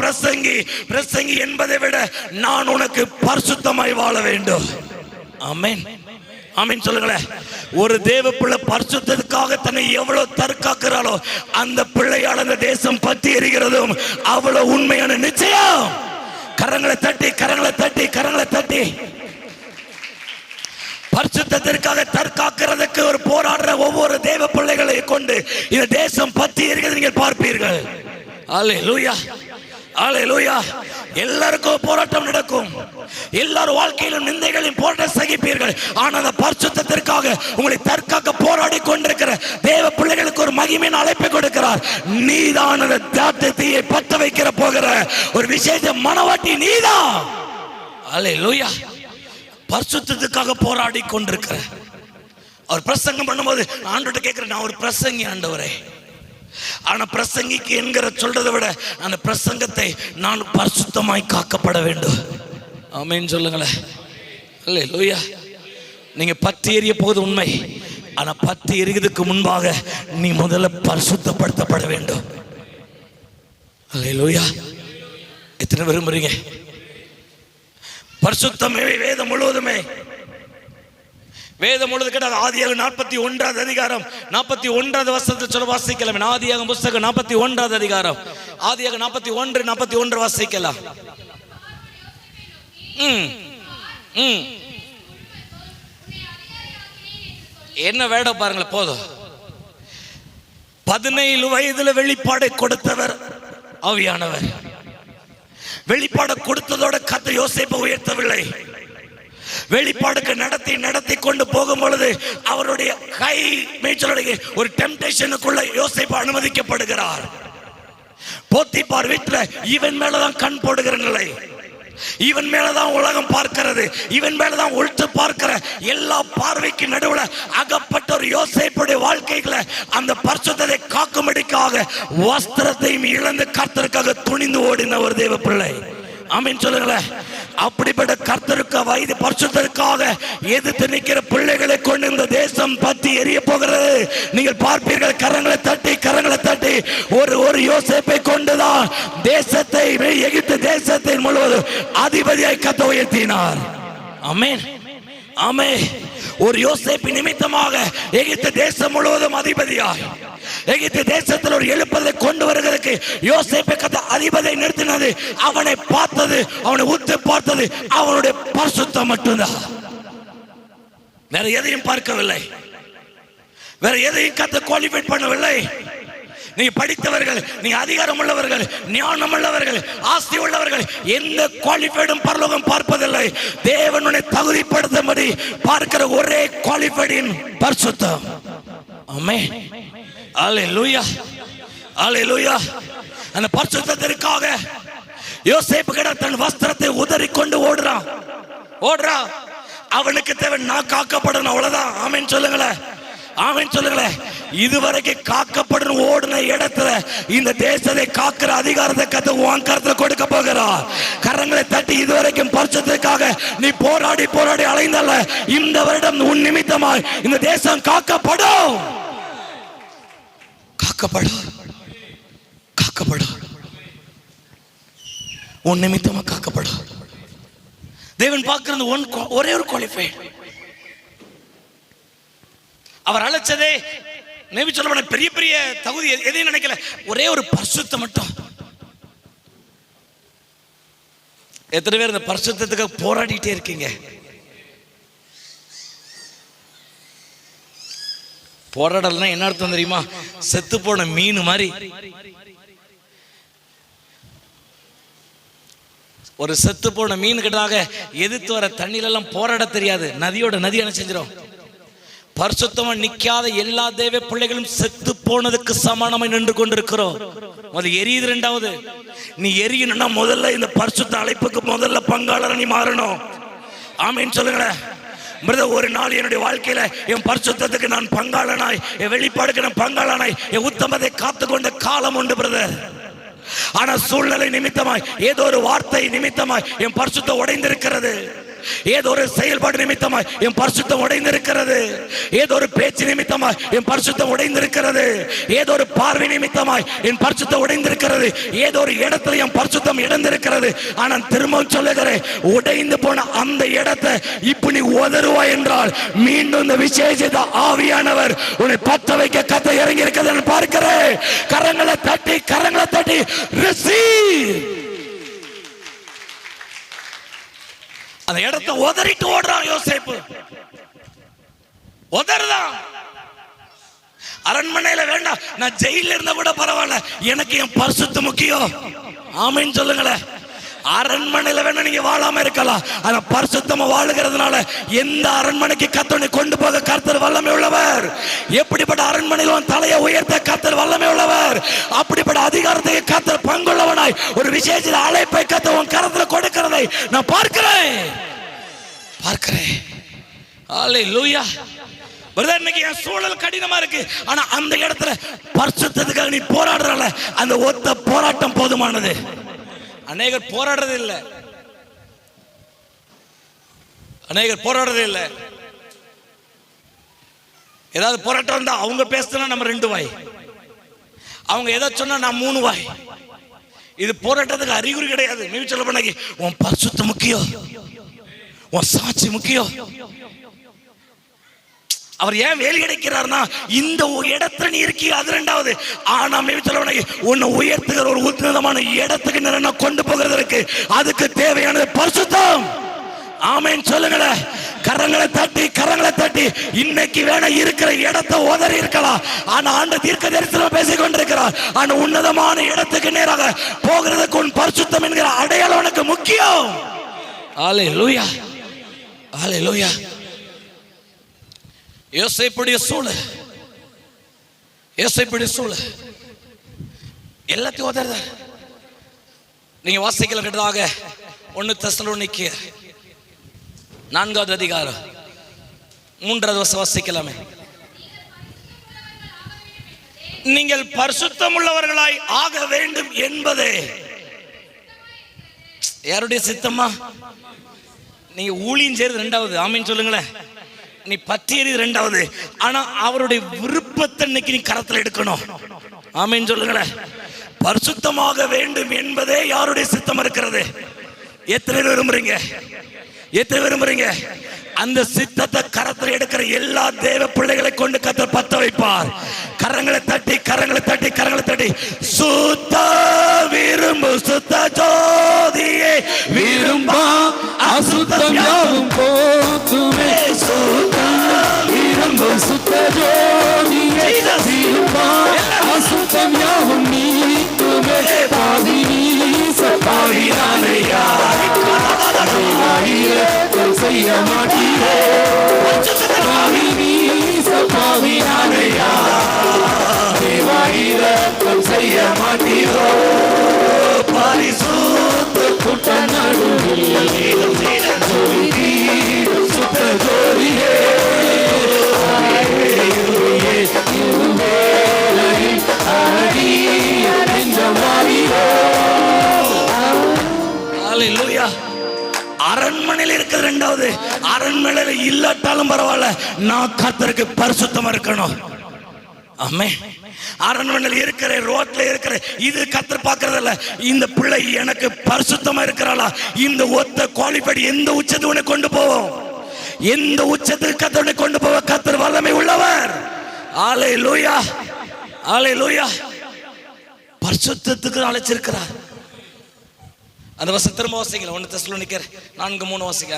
S1: பிரசங்கி என்பதை விட நான் உனக்கு பரிசுத்தமாய் வாழ வேண்டும். ஆமென் ஆமென் சொல்லுங்களேன். ஒரு தேவ பிள்ளை பரிசுத்தத்துக்காக தன்னை எவ்வளவு தற்காக்கிறாளோ அந்த பிள்ளையால் அந்த தேசம் பற்றி எரிகிறதும் அவ்வளவு உண்மையான நிச்சயம். கரங்களை தட்டி கரங்களை தட்டி கரங்களை தட்டி பரிசுத்தத்திற்காக தற்காக்கிறதுக்கு ஒரு போராடுற ஒவ்வொரு தேவ பிள்ளைகளை கொண்டு இந்த தேசம் பற்றி எரிகிறது நீங்கள் பார்ப்பீர்கள். அல்லேலூயா அல்லேலூயா. எல்லாருக்கும் போராட்டம் நடக்கும். எல்லாரும் வாழ்க்கையிலும் நிந்தைகளையும் போராட்ட சகிப்பீர்கள். ஆனால் அந்த பரிசுத்தத்திற்காக உங்களை தற்காக்க போராடி கொண்டிருக்கிற தேவ பிள்ளைகளுக்கு ஒரு மகிமையின் அழைப்பை கொடுக்கிறார். நீதான் அந்த தாத்து தீயை பற்ற வைக்கிற போகிற ஒரு விசேஷ மனவாட்டி நீதான். அல்லேலூயா. பரிசுத்தத்துக்காக போராடி கொண்டிருக்கிற அவர் பிரசங்கம் பண்ணும்போது ஆண்டவர்கிட்ட கேட்கிறேன், நான் ஒரு பிரசங்கி ஆண்டவரே, ஆனா பிரசங்கிக்கு என்கிற சொல்றதை விட அந்த பிரசங்கத்தை நான் பரிசுத்தமாய் காக்கப்பட வேண்டும். ஆமென் சொல்லுங்களேன். அல்லேலூயா. நீங்க பற்றி எரிய போது உண்மை, ஆனா பற்றி எரிகிறதுக்கு முன்பாக நீ முதல்ல பரிசுத்தப்படுத்தப்பட வேண்டும். அல்லேலூயா. எத்தனை விரும்புறீங்க பரிசுத்தமே? வேதம் முழுவதுமே, வேதம் முழுவதும் கேட்டால் ஆதியாகமம் 41வது அதிகாரம் 41வது வசனத்தை சொல்ல வாசிக்கலாம். ஆதியாகமம் புத்தகம் 41வது அதிகாரம் ஆதியாகமம் 41 வாசிக்கலாம். என்ன வேடம் பாருங்களேன். போதும். 17 வயதுல வெளிப்பாடை கொடுத்தவர் ஆவியானவர். வெளிப்பாடு கொடுத்ததோட கர்த்தர் யோசேப்பை உயர்த்தவில்லை. வெளிப்பாடுக்கு நடத்தி கொண்டு போகும் பொழுது அவருடைய கை மேய்ச்சலுடைய ஒரு டெம்டேஷனுக்குள்ள யோசேப்பு அனுமதிக்கப்படுகிறார். போத்திபார் வீட்டுல இவன் மேலதான் கண் போடுகிற நிலை, இவன் மேலதான் உலகம் பார்க்கிறது, இவன் மேலதான் உள்த்து பார்க்கிற எல்லா பார்வைக்கு நடுவுல அகப்பட்ட ஒரு யோசேப்புடைய வாழ்க்கைகளை அந்த பரிசுத்தத்தை காக்கும்படிக்காக வஸ்திரத்தையும் இழந்து கர்த்தருக்காக துணிந்து ஓடின ஒரு தேவ பிள்ளை. ஆமென் சொல்லுங்களேன். அப்படிப்பட்ட கர்த்தருக்கு வயது பரிசுத்தத்துக்காக எதிர்த்து நிற்கிற பிள்ளைகளை கொண்டு இந்த தேசம் பற்றி எரிய போகிறது. நீங்கள் பார்ப்பீர்கள். கரங்களை தட்டி ஒரு யோசேப்பை கொண்டுதான் தேசத்தை, எகிப்து தேசத்தை முழுவதும் அதிபதியாய் கர்த்தர் உயர்த்தினார். ஆமென் ஆமென். ஒரு யோசேப்பு நிமித்தமாக எகிப்து தேசம் முழுவதும் அதிபதியாய், எகிப்து தேசத்தில் ஒரு எழுப்பதை கொண்டு வருவதற்கு யோசேப்பை கர்த்தர் அதிபதியை நிறுத்தினது. அவனை பார்த்தது, அவனை உத்து பார்த்தது அவனுடைய பரிசுத்தம் மட்டும்தான். வேற எதையும் பார்க்கவில்லை, வேற எதையும் கர்த்தர் குவாலிஃபை பண்ணவில்லை. நீ படித்தவர்கள், நீ அதிகாரம் உள்ளவர்கள், ஞானம் உள்ளவர்கள், ஆஸ்தி உள்ளவர்கள், எந்த குவாலிஃபைடும் பரலோகம் பார்ப்பதில்லை. தேவனுடைய தகுதிப்படுத்தும்படி பார்க்கிற ஒரே குவாலிஃபைடின் பரிசுத்தம். ஆமென் அல்லேலூயா அல்லேலூயா. அந்த பரிசுத்தத்திற்காக யோசேப்பு கிட்ட தன் வஸ்திரத்தை உதறிக்கொண்டு ஓடுறான். அவனுக்கு தேவை நான் காக்கப்படணும், அவ்வளவுதான். ஆமென் சொல்லுங்களேன். ஆமென் சொல்லுங்களேன். இதுவரைக்கும் காக்கப்படும் ஓடுன இடத்துல இந்த தேசத்தை காக்கிற அதிகாரத்தை கர்த்தர் உன் கரத்துல கொடுக்க போகிறார். கரங்களை தட்டி இதுவரைக்கும் பரிசுத்தத்துக்காக நீ போராடி அலைந்தல்ல, இந்த வருடம் உன் நிமித்தமாய் இந்த தேசம் காக்கப்படும். உன் நிமித்தமா காக்கப்படும். தேவன் பார்க்கிறது ஒரே ஒரு குவாலிஃபை. அவர் அழைச்சதே மேபி சொல்ல பெரிய பெரிய தகுதி எதையும் நினைக்கல, ஒரே ஒரு பரிசுத்தம் மட்டும். எத்தனை பேர் இந்த பரிசுத்தத்துக்கு போராடிட்டே இருக்கீங்க? போராடலாம் என்ன அர்த்தம் தெரியுமா? செத்து போன மீன் மாதிரி. ஒரு செத்து போன மீன் கிட்டாக எதிர்த்து வர தண்ணியில எல்லாம் போராட தெரியாது. நதியோட நதி என்ன செஞ்சிடும்? பரிசுத்தமா நிக்காத எல்லா தேவ பிள்ளைகளும் செத்து போனதுக்கு சமானமாய் நின்று கொண்டிருக்கிறோம். அது எரியுது. ரெண்டாவது, நீ எரியணும்னா முதல்ல இந்த பரிசுத்த அழைப்புக்கு முதல்ல பங்காளர் நீ மாறணும். ஆமென் சொல்லுங்களேன். பிரதர், ஒரு நாள் என்னுடைய வாழ்க்கையில என் பரிசுத்தத்துக்கு நான் பங்காளனாய், என் வெளிப்பாடுக்கு நான் பங்காளனாய், என் உத்தமத்தை காத்துக்கொண்ட காலம் உண்டு பிரதர். ஆனா சூழ்நிலை நிமித்தமாய், ஏதோ ஒரு வார்த்தை நிமித்தமாய் என் பரிசுத்தம் உடைந்திருக்கிறது. ஏதோ ஒரு செயல்பாடு நிமித்தமாய் என் பரிசுத்தம் உடைந்திருக்கிறது. ஏதோ ஒரு பேச்சு நிமித்தமாய் என் பரிசுத்தம் உடைந்திருக்கிறது. ஏதோ ஒரு பார்வை நிமித்தமாய் என் பரிசுத்தம் உடைந்திருக்கிறது. ஏதோ ஒரு இடத்துல என் பரிசுத்தம் இழந்திருக்கிறது. ஆனா திரும்பவும் சொல்லுகிறேன், உடைந்து போன அந்த இடத்தை இப்ப நீ உதறுவாய் என்றால் மீண்டும் இந்த விசேஷித்த ஆவியானவர் உன்னை பத்த வைக்க கத்த இறங்கி இருக்கிறது பார்க்கிறேன். கரங்களை தட்டி receive. அந்த இடத்தை உதறிட்டு ஓடுறான் யோசேப்பு. உதறுதான். அரண்மனையில வேண்டாம், நான் ஜெயில இருந்தா கூட பரவாயில்ல, எனக்கு என் பரிசுத்தம் முக்கியம். ஆமென் சொல்லுங்களேன். அரண்மனையில வேணா நீங்க வாழாம இருக்கலாம், ஆனா பரிசுத்தமா வாழுகிறதுனால எந்த அரண்மனைக்கு கர்த்தனை கொண்டு போக கர்த்தர் வல்லமை உள்ளவர். எப்படிப்பட்ட அரண்மனையில தலையை உயர்த்த கர்த்தர் வல்லமை உள்ளவர். அப்படிப்பட்ட அதிகாரத்தை கர்த்தர் பங்குள்ளவனாய் ஒரு விசேஷ அழைப்பை கர்த்தர் உன் கரத்துல கொடுக்கிறதை நான் பார்க்கிறேன். ஹல்லேலூயா. பிரதர், இன்னைக்கு என் சூழல் கடினமா இருக்கு, ஆனா அந்த இடத்துல பரிசுத்தத்துக்காக நீ போராடுறல, அந்த ஒத்த போராட்டம் போதுமானது. அநேகர் போராடுறது இல்லை, ஏதாவது போராட்டம் வந்தா அவங்க பேசுனா நம்ம 2 வாய், அவங்க ஏதாவது சொன்னா நான் 3 வாய். இது போராட்டத்துக்கு அறிகுறி கிடையாது. நீ சொல்ல பண்ணி உன் பரிசுத்தம் முக்கியம், உன் சாட்சி முக்கியம். அவர் ஏன் வேலை கிடைக்கிறார்னா, இந்த இடத்துல நீ இருக்கீங்க, அது 2வது. ஆனா உன்னை உயர்த்துகிற ஒரு உன்னதமான இடத்துக்கு நான் கொண்டு போகிறதற்கு அதுக்கு தேவையானது பரிசுத்தம். ஆமென் சொல்லுங்களேன். கரங்களை தட்டி இன்னைக்கு வேணா இருக்கிற இடத்தை உதறி இருக்கலாம், ஆனா ஆண்டு தீர்க்க தரிசனம் பேசிக் கொண்டிருக்கிறார். ஆனா உன்னதமான இடத்துக்கு நேராக போகிறதுக்கு உன் பரிசுத்தம் என்கிற அடையாளம் உனக்கு முக்கியம். ஹல்லேலூயா, ஹல்லேலூயா. யோசேப்புடைய சூழல் எல்லாத்தையும் உதறுத. நீங்க வாசிக்கல கேட்டதாக 1 தெசலோனிக்கேயர் 4வது அதிகாரம் 3வது வசனம் வாசிக்கலாமே. நீங்கள் பரிசுத்தம் உள்ளவர்களாய் ஆக வேண்டும் என்பதே யாருடைய சித்தமா? நீங்க ஊழியம் செய்யறது 2வது. ஆமீன் சொல்லுங்களேன். நீ பற்றியது 2வது. ஆனா அவருடைய விருப்பத்தை இன்னைக்கு நீ கரத்தில் எடுக்கணும். ஆமென் சொல்லுங்களேன். பரிசுத்தமாக வேண்டும் என்பதே யாருடைய சித்தம் இருக்கிறது? எத்தனை விரும்புறீங்க? அந்த சித்தத்தை கரத்தில் எடுக்கிற எல்லா தேவ பிள்ளைகளை கொண்டு கர்த்தர் பத்த வைப்பார். கரங்களை தட்டி சுத்த விரும்பு, சுத்த ஜோதியே விரும்பா, அசுத்தம் யாவும் போதுமே. சுத்த விரும்பு, சுத்த ஜோதியே விரும்பா, அசுத்தம் யாவும் நீக்குமே. பாவி பாவியானையா செய்ய மாட்டீரே, பாவியானையா செய்ய மாட்டீரோ. பரிசுத்த கூட்ட நடுவில் சுத்த ஜோதியே அரண்மனையில் இருக்கிறது 2வது. அரண்மனையில இல்லாட்டாலும் பரவாயில்ல, நான் கர்த்தருக்கு பரிசுத்தமா இருக்கணும். ஆமே. அரண்மனையில் இருக்கிற, ரோட்ல இருக்கிற, இது கர்த்தர் பார்க்கறது இல்ல. இந்த பிள்ளை எனக்கு பரிசுத்தமா இருக்கிறாளா? இந்த ஒத்த குவாலிஃபைடு எந்த உச்சத்துக்கு உன்னை கொண்டு போவோம், எந்த உச்சத்துக்கு கர்த்தரை கொண்டு போவ கர்த்தர் வல்லமை உள்ளவர். ஹல்லேலூயா, ஹல்லேலூயா. பரிசுத்தத்துக்கு அழைச்சிருக்கிறார். அந்த வசனம் திரும்ப வாசிக்கல. 1 தெசலோனிக்கேயர் 4:3 வாசிக்க.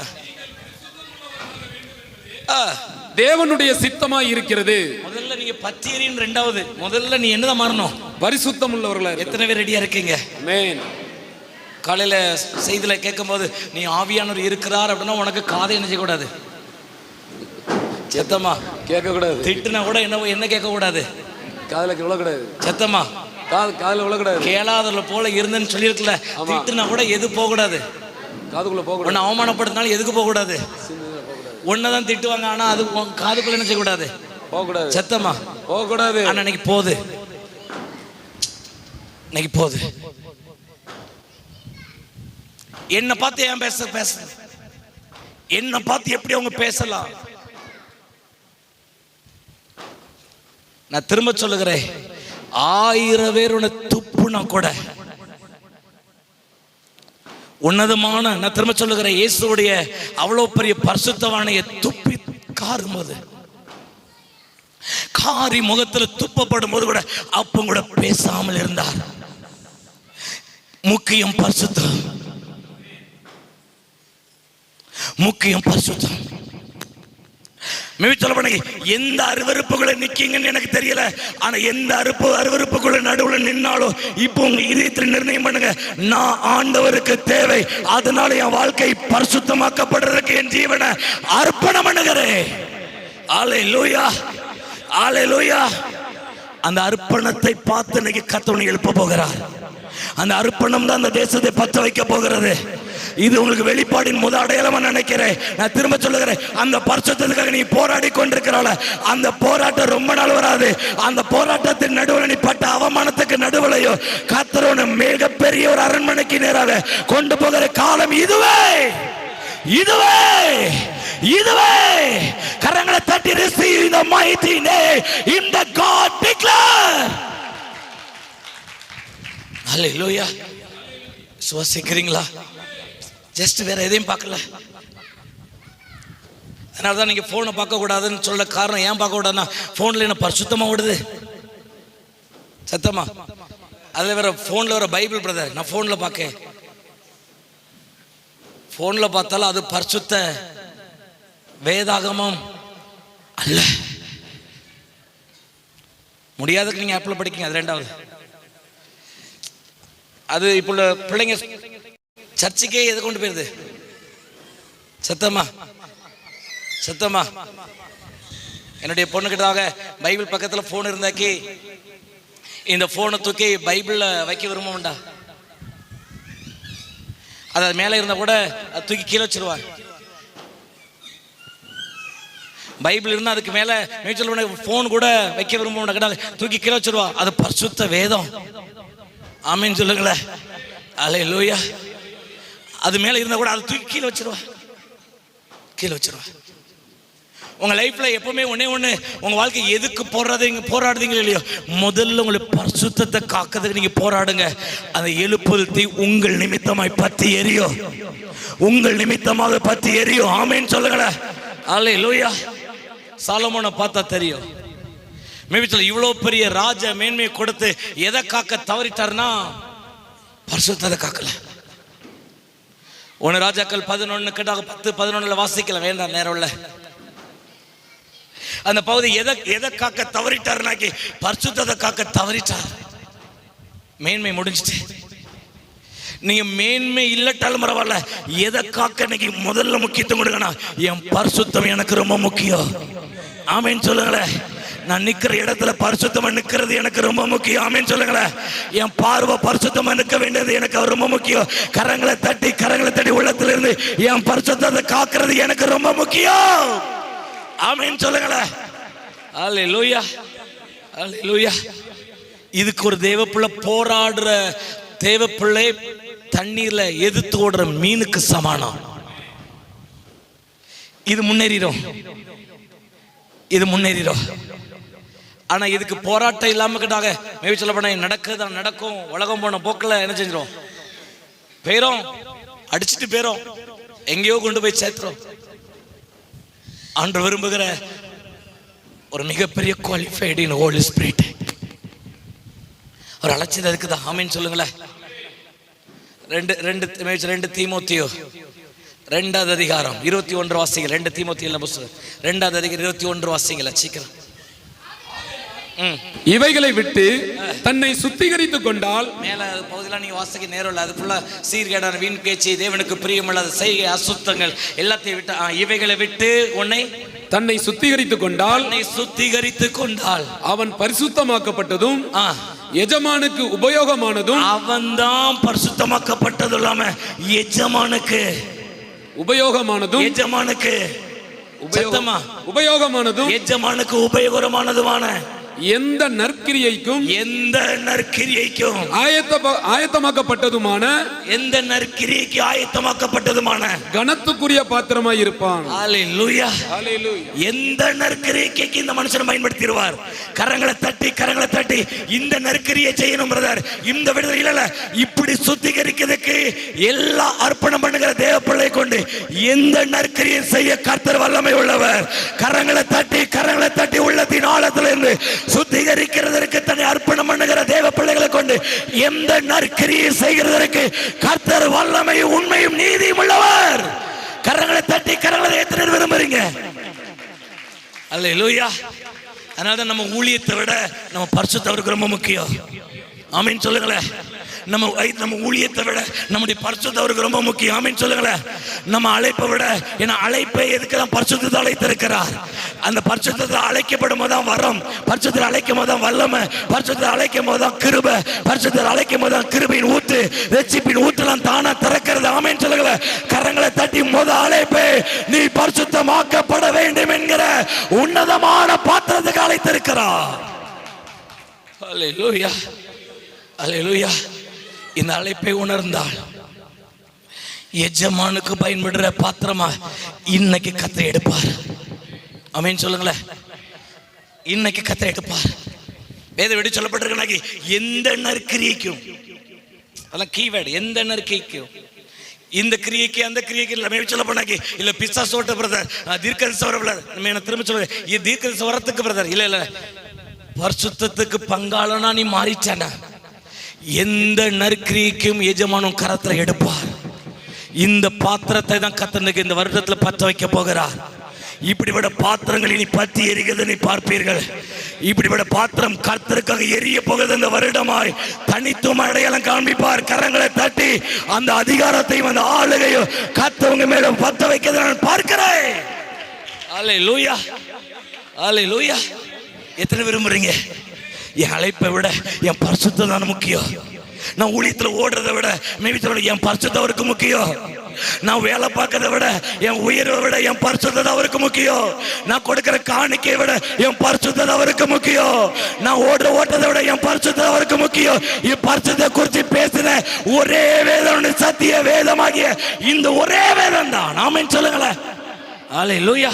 S2: தேவனுடைய சித்தமாய் இருக்கிறது.
S1: முதல்ல நீங்க பத்தியரின் 2வது. முதல்ல நீ என்னதான் மாறணும்?
S2: பரிசுத்தம் உள்ளவர்களா.
S1: எத்தனை பேர் ரெடியா இருக்கீங்க?
S2: ஆமென்.
S1: காலையில செய்தியில கேட்கும்போது நீ ஆவியானவர் இருக்கிறார் அப்படின்னா உனக்கு காதை என்ன செய்யக்கூடாது? செத்தமா
S2: கேட்கக்கூடாது.
S1: திட்டுனா கூட என்ன கேட்கக்கூடாது?
S2: காதுல விழக்கூடாது.
S1: செத்தமா
S2: காதுல விழக்கூடாது.
S1: கேளாதவர்கள போல இருந்தேன்னு சொல்லியிருக்கல. திட்டுனா கூட எது போகக்கூடாது?
S2: காதுக்குள்ள போகக்கூடாது.
S1: உன்னை அவமானப்படுத்தினாலும் எதுக்கு போகக்கூடாது? ஒன்னதான் திட்டுவாங்க, ஆனா அது உன் காதுக்குள்ள என்ன செய்யக்கூடாது,
S2: போகக்கூடாது.
S1: சத்தமா
S2: போகக்கூடாது.
S1: ஆனா இன்னைக்கு போகுது, இன்னைக்கு போகுது. என்ன பார்த்து ஏன் பேச என்ன பார்த்து எப்படி அவங்க பேசலாம்? நான் திரும்ப சொல்லுகிறேன், 1000 பேர் உன்னை துப்புனா கூட உன்னதமான, நான் திரும்ப சொல்லுகிறேன், இயேசுடைய அவ்வளவு பெரிய பரிசுத்தவானையை துப்பி காரும்போது, காரி முகத்தில் துப்பப்படும் போது கூட அப்ப கூட பேசாமல் இருந்தார். முக்கியம் பரிசுத்தம், முக்கியம் பரிசுத்தம். எந்த அருவருப்புகளை நிக்கீங்கன்னு எனக்கு தெரியல, ஆனா எந்த அருவருப்புக்குள்ள நடுவுல நின்னாலும் இப்போ உங்க இதயத்தில் நிர்ணயம் பண்ணுங்க, நான் ஆண்டவருக்கு தேவை, அதனால என் வாழ்க்கை பரிசுத்தமாக்கப்படுறதுக்கு என் ஜீவனை அர்ப்பணம் பண்ணுகிறேன். அல்லேலூயா, அல்லேலூயா. அந்த அர்ப்பணத்தை பார்த்து இன்னைக்கு கர்த்தர் எழுப்ப போகிறார். அந்த அர்ப்பணம் தான் அந்த தேசத்தை பற்ற வைக்க போகிறது. இது உங்களுக்கு வெளிப்பாடின் முதல் அடையாளமா நினைக்கிறேன். நான் திரும்ப சொல்லுகிறேன், அந்த பரிசுத்தத்துக்காக நீ போராடி கொண்டிருக்கிறாள், அந்த போராட்டம் ரொம்ப நாள் வராது. அந்த போராட்டத்தின் நடுவில் நீ பட்ட அவமானத்துக்கு நடுவிலையோ கர்த்தர் மிகப்பெரிய ஒரு அரண்மனைக்கு நேராக கொண்டு போகிற காலம் இதுவே, இதுவே, இதுவே. கரங்களை தட்டி receive in the mighty name in the God declare. Hallelujah. சுவாசிக்கிறீங்களா? ஜஸ்ட் வேற எதையும் பார்க்கல. அதனால தான் நீங்க போனை பார்க்க கூடாதுன்னு சொல்ல காரணம், ஏன் பார்க்க கூடாதுன்னா போன்ல என்ன பரிசுத்தமா ஓடுது, சத்தமா. அதுல வேற போன்ல வர பைபிள் பிரதர், நான் போன்ல பார்க்க, போன்ல பார்த்தாலும் அது பரிசுத்த வேதாகமம் அல்ல. முடியாதுக்கு நீங்க ஆப்பிள் படிக்கீங்க, அது ரெண்டாவது. அது இப்போ பிள்ளைங்க சர்ச்சுக்கே எது கொண்டு போயிருது, சத்தமா, சத்தமா. என்னுடைய பொண்ணுக்கிட்டாக பைபிள் பக்கத்துல போன் இருந்தாக்கி இந்த போனை தூக்கி பைபிள்ல வைக்க விரும்பும்டா. அது மேல இருந்தா கூட அது தூக்கி கீழே வச்சிருவாங்க. பைபிள் இருந்தா அதுக்கு மேல மியூச்சுவல் போன் கூட வைக்க விரும்ப தூக்கி கீழே வச்சிருவா. அது பரிசுத்த வேதம். ஆமீன் சொல்லுங்களேன். அல்லேலூயா. அது மேல இருந்தா கூட அதை தூக்கி கீழே வச்சிருவா, கீழே வச்சிருவா. உங்க லைஃப்ல எப்பவுமே ஒன்னே ஒண்ணு, உங்க வாழ்க்கை எதுக்கு போராடுறீங்க இல்லையோ, முதல்ல உங்களுக்கு பரிசுத்தத்தை காக்கிறதுக்கு நீங்க போராடுங்க. அந்த எழுப்புதல் தீ உங்கள் நிமித்தமாய் பற்றி எரியும், உங்கள் நிமித்தமாக பற்றி எரியும். ஆமீன் சொல்லுங்களேன். அல்லேலூயா. சாலமோனை பார்த்தா தெரியும், மேபிச்சல் இவ்வளவு பெரிய ராஜ மேன்மையை கொடுத்து எதை காக்க தவறிட்டார்னா பரிசுத்தத்தை காக்கல. 1 ராஜாக்கள் 11 கேட்டாக 10-11 வாசிக்கல, வேண்டாம் நேரம் இல்ல. அந்த பகுதி எதை காக்க தவறிட்டார்னாக்கி பரிசுத்தத்தை காக்க தவறிட்டார். மேன்மை முடிஞ்சிட்டு. நீங்க மேன்மை இல்லட்டாலும் பரவாயில்ல, எதை காக்க இன்னைக்கு முதல்ல முக்கியத்துவம் கொடுக்கணும், என் பரிசுத்தம் எனக்கு ரொம்ப முக்கியம். ஆமீன் சொல்லுங்களேன். நான் நிக்கிற இடத்துல பரிசுத்தமா நிக்கிறது எனக்கு ரொம்ப முக்கியம். ஆமீன் சொல்லுங்களேன். என் பார்வை பரிசுத்தமா நிற்க வேண்டியது எனக்கு ரொம்ப முக்கியம். கரங்களை தட்டி உள்ளத்துல இருந்து என் பரிசுத்தத்தை காக்கிறது எனக்கு ரொம்ப முக்கியம். ஆமீன் சொல்லுங்களேன். அல்லேலூயா, அல்லேலூயா. இதுக்கு ஒரு தேவப்பிள்ளை போராடுற தேவப்பிள்ளை தண்ணீர்ல எதிர்த்து ஓடுற மீனுக்கு சமானம். இது முன்னேறிடும், இது முன்னேறிடும். ஆனா இதுக்கு போராட்டம் இல்லாம கிட்டாக மேபி சொல்ல போனா நடக்கும். உலகம் போன போக்கில் என்ன செஞ்சிடும், போயிரும், அடிச்சுட்டு போயிரும், எங்கேயோ கொண்டு போய் சேர்த்துறோம். ஆண்டு விரும்புகிற ஒரு மிகப்பெரிய குவாலிஃபைடு இன் ஹோலி ஸ்பிரிட் ஒரு அழைச்சது அதுக்கு தான். ஆமீன் சொல்லுங்களேன். 2 தீமோத்தேயு 2வது அதிகாரம் 21 வாசிங்கள். 2 தீமோத்தேயு புத்தகம் 2வது அதிகாரம் 21 வாசிங்களா சீக்கிரம்.
S2: இவைகளை விட்டு தன்னை சுத்திகரித்துக் கொண்டால்,
S1: மேல பகுதியெல்லாம் நீங்க வாசிக்க நேரம் இல்லை, அது ஃபுல்லா சீர்கேடான வீண் பேச்சு, தேவனுக்கு பிரியமில்லாத செய்கை, அசுத்தங்கள் எல்லாத்தையும் விட்டு இவைகளை விட்டு உன்னை
S2: தன்னை சுத்திகரித்துக் கொண்டால் அவன் பரிசுத்தமாக்கப்பட்டதும் எஜமானுக்கு உபயோகமானதும்.
S1: அவன் தான் பரிசுத்தமாக்கப்பட்டது இல்லாம எஜமானுக்கு உபயோகமானதும், எஜமானுக்கு சத்தமா
S2: உபயோகமானதும்
S1: எஜமானுக்கு உபயோகரமானதுமான
S2: எந்த நற்கிரியைக்கும் ஆயத்தமாக்கப்பட்டதுமான
S1: எந்த நற்கிரியைக்கு ஆயத்தமாக்கப்பட்டதுமான
S2: கனத்துக்குரிய பாத்திரமாய் இருப்பான்.
S1: ஹல்லேலூயா.
S2: ஹல்லேலூயா.
S1: எந்த நற்கிரியைக்கு இந்த மனுஷன் பயன்படுத்திடுவார். கரங்களை தட்டி இந்த நற்கிரியை செய்யணும் பிரதர், இந்த விடுதலை இல்ல இப்படி சுத்திகரிக்கிறதுக்கு எல்லா அர்ப்பணம் பண்ணுகிற தேவ பிள்ளை கொண்டு எந்த நற்கிரியை செய்ய கர்த்தர் வல்லமை உள்ளவர். கரங்களை தட்டி உள்ளத்தின் ஆழத்திலிருந்து சுத்திகரிக்கிறதற்கு தன்னை அர்ப்பணம் பண்ணுகிற தேவ பிள்ளைகளை கொண்டு எந்த நற்கிரியை செய்கிறதற்கு கர்த்தர் வல்லமை உண்மையும் நீதியும் உள்ளவர். கரங்களை தட்டி எத்தனை விரும்புறீங்க? அல்லேலூயா. அதனால நம்ம ஊழியத்தை விட நம்ம பரிசுத்தவருக்கு ரொம்ப முக்கியம். ஆமீன் சொல்லுங்களேன். நம்ம ஊழியத்தை விட நம்முடைய பரிசுத்தவருக்கு ரொம்ப முக்கியம். ஆமீன் சொல்லுங்களேன். நம்ம அழைப்பை விட, ஏன்னா அழைப்பை எதுக்குதான் பரிசுத்தத்தை அழைத்திருக்கிறார். அந்த பரிசுத்தத்தை அழைக்கப்படும் போதுதான் வரம், பரிசுத்தத்தை அழைக்கும் போதுதான் வல்லமை, பரிசுத்தத்தை அழைக்கும் போதுதான் கிருபை, பரிசுத்தத்தை அழைக்கும் போதுதான் கிருபையின் ஊற்று, ரட்சிப்பின் ஊற்றெல்லாம் தானா திறக்கிறது. ஆமீன் சொல்லுங்களேன். கரங்களை தட்டி முதல் அழைப்பை நீ பரிசுத்தமாக்கப்பட வேண்டும் என்கிற உன்னதமான பாத்திரத்துக்கு அழைத்திருக்கிறார். அல்லேலூயா. அல்லேலூயா. இந்த அழைப்பை உணர்ந்தால் எஜமானுக்கு பயன்படுற பாத்திரமா இன்னைக்கு கத்தை எடுப்பார். ஆமென் சொல்லுங்களேன். இன்னைக்கு கத்தை எடுப்பார். வேத விட சொல்லப்பட்டிருக்கு எந்த நற்கிரியைக்கும், அதெல்லாம் கீவேர்டு, எந்த நற்கிரியைக்கும், இந்த கிரியைக்கு அந்த கிரியைக்கு இல்லை சொல்ல போனாக்கி இல்ல பிஸ்ஸா சோட்ட பிரதர் தீர்க்கதரிசி வர பிரதர் திரும்ப சொல்லுவேன் இது தீர்க்கதரிசி வரத்துக்கு பிரதர் இல்ல பரிசுத்தத்துக்கு பங்காளனா நீ மாறிச்சானா. எந்த நற்கிரியைக்கும் எஜமானும் கரத்துல எடுப்பார். இந்த பாத்திரத்தை தான் கர்த்தர் இந்த வருடத்துல பற்ற வைக்க போகிறார். இப்படிப்பட்ட பாத்திரங்கள் இனி பற்றி எரிகிறது நீ பார்ப்பீர்கள். இப்படிப்பட்ட பாத்திரம் கர்த்தருக்காக எரிய போகிறது இந்த வருடமாய் தனித்துவம் அடையாளம் காண்பிப்பார். கரங்களை தட்டி அந்த அதிகாரத்தையும் அந்த ஆளுகையும் கர்த்தவங்க மேல பற்ற வைக்கிறது நான் பார்க்கிறேன். அல்லேலூயா. அல்லேலூயா. எத்தனை விரும்புறீங்க? என் அழைப்பை விட என் பரிசுத்தம் தான் முக்கியம். நான் ஊழியத்தில் ஓடுறதை விட மேவித்தோட என் பரிசுத்தம் அவருக்கு முக்கியம். நான் வேலை பார்க்கறதை விட என் உயர்வை விட என் பரிசுத்தம் அவருக்கு முக்கியம். நான் கொடுக்கிற காணிக்கையை விட என் பரிசுத்தம் அவருக்கு முக்கியம். நான் ஓடுற ஓட்டத்தை விட என் பரிசுத்தம் அவருக்கு முக்கியம். என் பரிசுத்தத்தை குறித்து பேசின ஒரே வேதம் சத்திய வேதமாகிய இந்த ஒரே வேதம் தான். ஆமென் சொல்லுங்களேன். அல்லேலூயா.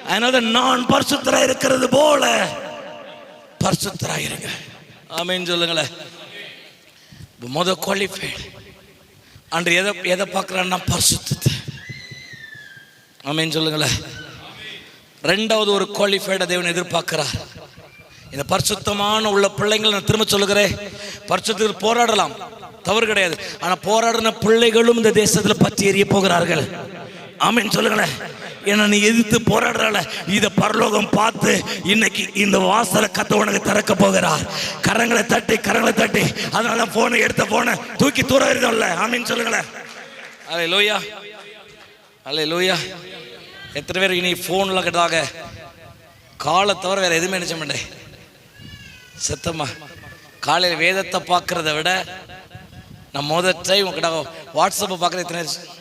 S1: அதனால நான் பரிசுத்தரா இருக்கிறது போல பரிசுத்தராயிருங்க. ஆமென் சொல்லுங்களேன். முத குவாலிஃபைடு அன்று எதை பார்க்கறான்னா பரிசுத்தத்தை. ஆமென் சொல்லுங்களேன். ரெண்டாவது ஒரு குவாலிஃபைட தேவன் எதிர்பார்க்கிறார். இந்த பரிசுத்தமான உள்ள பிள்ளைங்களை நான் திரும்ப சொல்லுகிறேன், பரிசுத்தத்துக்கு போராடலாம், தவறு கிடையாது. ஆனா போராடின பிள்ளைகளும் இந்த தேசத்துல பற்றி எறிய போகிறார்கள். ஆமென் சொல்லுங்களேன். ஏன்னா நீ எதிர்த்து போராடுறால இதை பரலோகம் பார்த்து இன்னைக்கு இந்த வாசலை கத்த உனக்கு திறக்க போகிறார். கரங்களை தட்டி அதனால போனை எடுத்த போனை தூக்கி தூர வருதல்ல. ஆமீன் சொல்லுங்களேன். அல்லேலூயா. அல்லேலூயா. எத்தனை பேர் இனி போன்ல கேட்டாக காலை தவிர வேற எதுவுமே நினைச்ச மாட்டேன். சத்தமா காலையில் வேதத்தை பார்க்கறத விட நான் முதல் டைம் கிட்ட வாட்ஸ்அப்பை பார்க்குற எத்தனை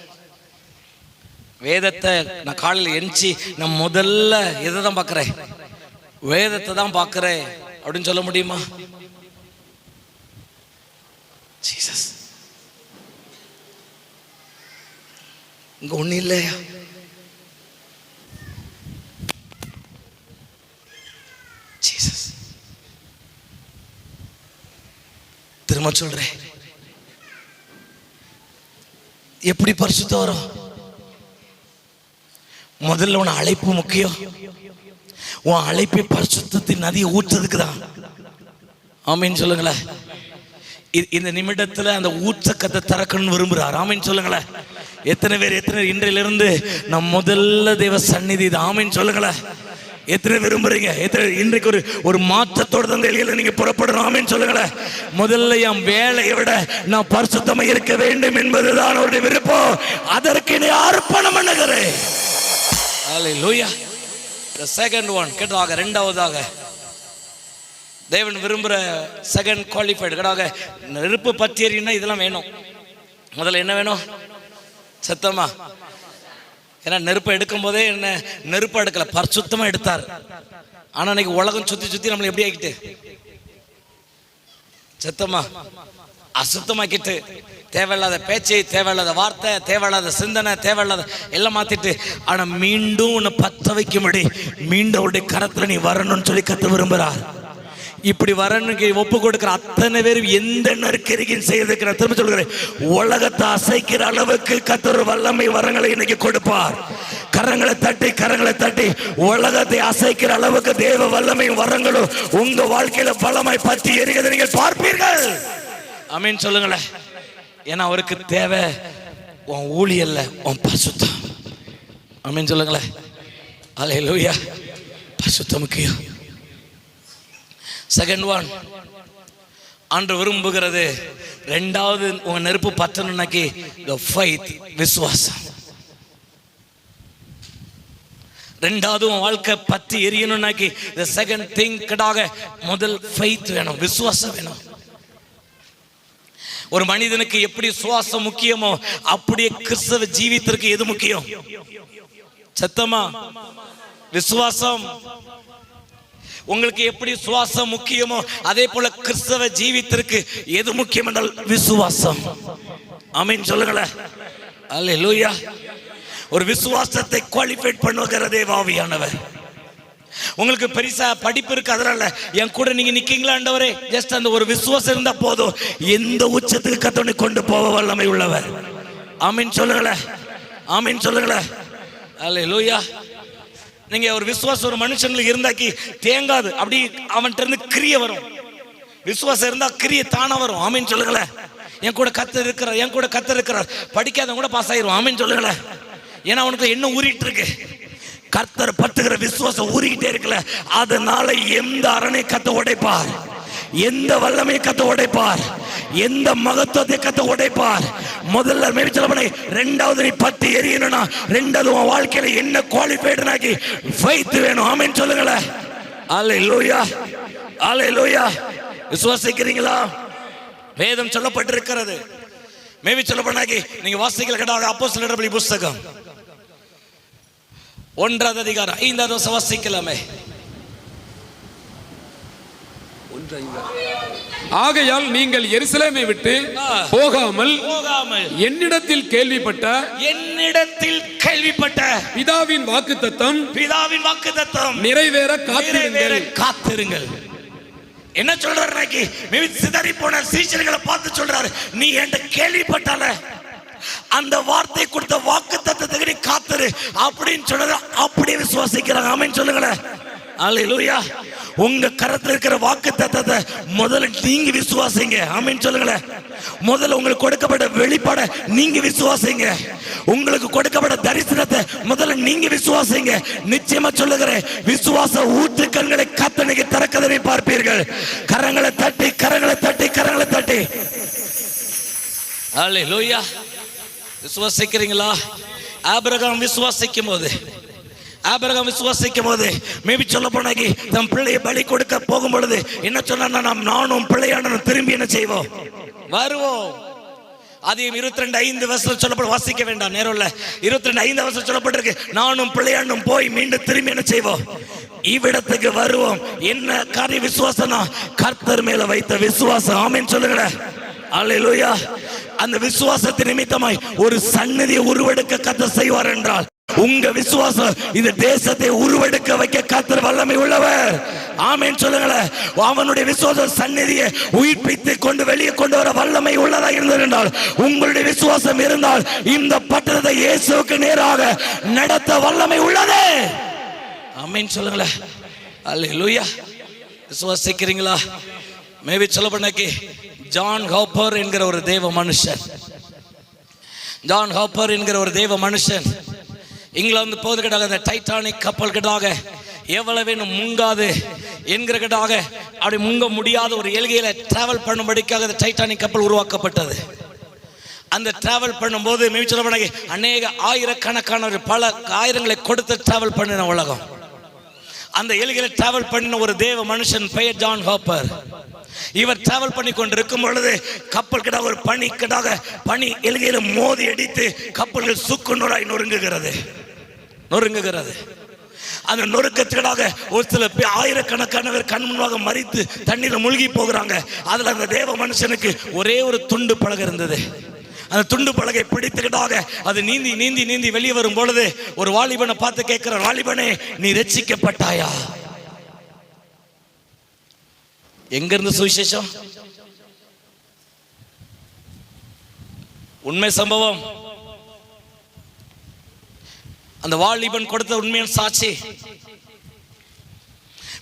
S1: வேதத்தை நான் காலையில் எஞ்சி நான் முதல்ல எதை தான் பார்க்குறேன்? வேதத்தை தான் பார்க்குறேன் அப்படின்னு சொல்ல முடியுமா? ஜீசஸ் இங்க ஒன்றும் இல்லையா? ஜீசஸ் திரும்ப சொல்றேன். எப்படி பரிசுத்தம் வரும்? முதல்ல உன் அழைப்பு முக்கியம். உன் அழைப்பை பரிசுத்தத்தின் நதியை ஊற்றுறதுக்கு தான். ஆமீன் சொல்லுங்களேன். இந்த நிமிடத்துல அந்த ஊற்றக்கத்தை திறக்கணும்னு விரும்புறார். ஆமீன் சொல்லுங்களேன். எத்தனை பேர் இன்றையிலிருந்து நம் முதல்ல தேவ சந்நிதி இது. ஆமீன் சொல்லுங்களேன். எத்தனை விரும்புறீங்க? இன்றைக்கு ஒரு மாற்றத்தோடு தான் வெளியில நீங்க புறப்படணும். ஆமீன் சொல்லுங்களேன். முதல்ல என் வேலையை விட நான் பரிசுத்தமா இருக்க வேண்டும் என்பதுதான் அவருடைய விருப்பம். அதற்கு நீ அர்ப்பணம் பண்ணுகிறேன். Hallelujah. The second one கேட்டாக இரண்டாவதாக தேவன் விரும்புகிற செகண்ட் குவாலிஃபைடு கேட்டாக நெருப்பு பற்றியறினா இதெல்லாம் வேணும். முதல்ல என்ன வேணும்? சத்தமா ஏன்னா நெருப்பை எடுக்கும் போதே என்ன நெருப்பை எடுக்கல, பரிசுத்தமா எடுத்தார். ஆனா இன்னைக்கு உலகம் சுத்தி சுத்தி நம்மளை எப்படி ஆக்கிட்டு, சுத்தமா அசுத்தமாக்கிட்டு, தேவையில்லாத பேச்சு, தேவையில்லாத வார்த்தை, தேவையில்லாத சிந்தனை, தேவையில்லாத எல்லாம் மாத்திட்டு, ஆனா மீண்டும் உன்னை பத்த வைக்கும்படி மீண்டும் அவருடைய கரத்துல நீ வரணும்னு சொல்லி கத்த விரும்புறார். இப்படி வரணுக்கு ஒப்பு கொடுக்கிற அத்தனை பேரும் எந்த நெருக்கடியும் செய்யறதுக்கு நான் திரும்ப சொல்கிறேன், உலகத்தை அசைக்கிற அளவுக்கு கர்த்தர் வல்லமை வரங்களை இன்னைக்கு கொடுப்பார். கரங்களை தட்டி உலகத்தை அசைக்கிற அளவுக்கு தேவ வல்லமையும் வரங்களும் உங்க வாழ்க்கையில பலமாய் பற்றி எரிகிறதை நீங்கள் பார்ப்பீர்கள். ஆமென் சொல்லுங்களேன். ஏன்னா அவருக்கு தேவை உன் ஊழியல்ல, உன் பரிசுத்தம். ஆமென் சொல்லுங்களேன். அல்லேலூயா. பரிசுத்தம் முக்கியம். செகண்ட் ஒன், ஆண்டு விரும்புகிறது ரெண்டாவது உங்க நெருப்பு பத்தணும்னாக்கி ஃபெய்த், விசுவாசம். ரெண்டாவது உன் வாழ்க்கை பத்தி எரியணும்னாக்கி செகண்ட் திங் கடாக முதல் ஃபெய்த் வேணும், விசுவாசம் வேணும். ஒரு மனிதனுக்கு எப்படி சுவாசம் முக்கியமோ அப்படியே கிறிஸ்தவ ஜீவித்திற்கு எது முக்கியம்? சத்தமா விசுவாசம். உங்களுக்கு எப்படி சுவாசம் முக்கியமோ அதே போல கிறிஸ்தவ ஜீவித்திற்கு எது முக்கியம் என்றால் விசுவாசம். ஆமென் சொல்லுங்களேன். அல்லேலூயா. ஒரு விசுவாசத்தை குவாலிஃபைட் பண்ணுகிற தேவாவியானவர். உங்களுக்கு பெருசா படிப்பு இருக்கு, அதனால என் கூட நீங்க நிக்கீங்களா ஆண்டவரே, ஜஸ்ட் அந்த ஒரு விசுவாசம் இருந்தா போதும், எந்த உச்சத்துக்கு கத்தனை கொண்டு போக வல்லமை உள்ளவர். ஆமென் சொல்லுங்களேன். ஆமென் சொல்லுங்களேன். அல்லேலூயா. நீங்க ஒரு விசுவாசம் ஒரு மனுஷனுக்கு இருந்தாக்கி தேங்காது, அப்படி அவன்கிட்ட இருந்து கிரியை வரும். விசுவாசம் இருந்தா கிரியை தானா வரும். ஆமென் சொல்லுங்களேன். என் கூட கர்த்தர் இருக்கிறார், என் கூட கர்த்தர் இருக்கிறார், படிக்காதவங்க கூட பாஸ் ஆயிரும். ஆமென் சொல்லுங்களேன். ஏன்னா அவனுக்கு என்ன ஊறிட்டு இருக்கு, கர்த்தர் பத்துகிற விசுவாசம் ஊறிக்கிட்டே இருக்குல்ல, அதனால எந்த அரணை கத்த உடைப்பார், எந்த வல்லமை கத்த உடைப்பார், எந்த மகத்துவத்தை கத்த உடைப்பார். முதல்ல மேற்சொல்ல, ரெண்டாவது நீ பத்தி எரியணும்னா ரெண்டாவது உன் வாழ்க்கையில என்ன குவாலிஃபைடுனாக்கி ஃபெய்த் வேணும். ஆமென் சொல்லுங்களேன். அல்லேலூயா. அல்லேலூயா. விசுவாசிக்கிறீங்களா? வேதம் சொல்லப்பட்டிருக்கிறது. மேவி சொல்லப்படாக்கி நீங்க வாசிக்கல கேட்டாங்க. அப்போஸ்தலர் நடபடி புத்தகம் 1 அதிகாரம் 5 வாசிக்கலாமே.
S2: ஆகையால் நீங்கள் எருசலேமை விட்டு போகாமல் என்னிடத்தில் கேள்விப்பட்ட பிதாவின் வாக்குத்தத்தம் நிறைவேற
S1: காத்திருங்கள். என்ன சொல்றாரு? சிதறி போன சீஷர்களை பார்த்து சொல்றாரு, நீ என்கிட்ட கேள்விப்பட்டால அந்த வார்த்தை கொடுத்த வாக்குத்தத்தத்துக்கு நீ காத்திரு அப்படின்னு சொல்றது அப்படியே விசுவாசிக்கிறாங்க. ஆமென் சொல்லுங்களேன். அல்லேலூயா. உங்க கரத்தில் இருக்கிற வாக்குத்தத்தத்தை முதல்ல நீங்க விசுவாசிங்க. ஆமென் சொல்லுங்களேன். முதல்ல உங்களுக்கு கொடுக்கப்பட்ட வெளிப்பாட நீங்க விசுவாசிங்க. உங்களுக்கு கொடுக்கப்பட்ட தரிசனத்தை முதல்ல நீங்க விசுவாசிங்க. நிச்சயமா சொல்லுகிறேன், விசுவாச ஊற்றுக்கண்களை கத்தனைக்கு திறக்கதனை பார்ப்பீர்கள். கரங்களை தட்டி கரங்களை தட்டி கரங்களை தட்டி. அல்லேலூயா. விசுவாசிக்கிறீங்களா? ஆபிரகாம் விசுவாசிக்கும் போது மேபி சொல்ல போனாக்கி தம் பிள்ளையை பலி கொடுக்க போகும் பொழுது என்ன சொன்னா, நானும் பிள்ளையானும் திரும்பி என்ன செய்வோம், வருவோம். அதையும் 22:5 சொல்லப்பட வாசிக்க வேண்டாம், நேரம் இல்ல. 22:5 சொல்லப்பட்டிருக்கு, நானும் பிள்ளையானும் போய் மீண்டும் திரும்பி என்ன செய்வோம், இவ்விடத்துக்கு வருவோம். என்ன காரிய விசுவாசனா? கர்த்தர் மேல வைத்த விசுவாசம். ஆமென் சொல்லுங்களேன். அல்லேலூயா. அந்த விசுவாசத்தின் நிமித்தமாய் ஒரு சந்நிதியை உருவெடுக்க கர்த்தர் செய்வார் என்றால் உங்க விசுவாசம் இந்த தேசத்தை உருவெடுக்க வைக்க கர்த்தர் வல்லமை உள்ளவர். ஆமென் சொல்லுங்களேன். அவனுடைய விசுவாசம் சந்நிதியை உயிர்ப்பித்து கொண்டு வெளியே கொண்டு வர வல்லமை உள்ளதா இருந்தது என்றால், உங்களுடைய விசுவாசம் இருந்தால் இந்த பட்டணத்தை இயேசுவுக்கு நேராக நடத்த வல்லமை உள்ளது. ஆமென் சொல்லுங்களேன். அல்லேலூயா. விசுவாசிக்கிறீங்களா? மேபி சொல்ல பண்ணாக்கி ஜான் ஹாப்பர் என்கிற ஒரு தேவ மனுஷன் இங்கிலாந்து போது கிட்டாக, அந்த டைட்டானிக் கப்பல் கிட்டாக எவ்வளவு முங்காது என்கிற கிட்டாக அப்படி முங்க முடியாத ஒரு எல்கையில டிராவல் பண்ணும்படிக்காக அந்த டைட்டானிக் கப்பல் உருவாக்கப்பட்டது. அந்த டிராவல் பண்ணும்போது மேய்ச்சல் அநேக ஆயிரக்கணக்கான பல ஆயிரங்களை கொடுத்து டிராவல் பண்ணின உலகம். அந்த எல்கையில டிராவல் பண்ணின ஒரு தேவ மனுஷன் பெயர் ஜான் ஹாப்பர். இவர் டிராவல் பண்ணி கொண்டிருக்கும் பொழுது கப்பல் கிட்ட ஒரு பனி எல்கையில மோதி அடித்து கப்பல்கள் சுக்குநூறாய் நொறுங்குகிறது. நொறுங்குகிறது. அந்த நொறுக்கத்துக்காக ஒரு சில பேர் ஆயிரக்கணக்கானவர் கண் முன்பாக மறித்து தண்ணீரை மூழ்கி போகிறாங்க. அதுல அந்த தேவ மனுஷனுக்கு ஒரே ஒரு துண்டு பலகை இருந்தது. அந்த துண்டு பலகை பிடித்துக்கிட்டாக அது நீந்தி நீந்தி நீந்தி வெளியே வரும் பொழுது ஒரு வாலிபனை பார்த்து கேட்கிறார், வாலிபனே நீ ரட்சிக்கப்பட்டாயா? எங்க இருந்து சுவிசேஷம்? உண்மை சம்பவம். அந்த வாலிபன் கொடுத்த உண்மையான சாட்சி.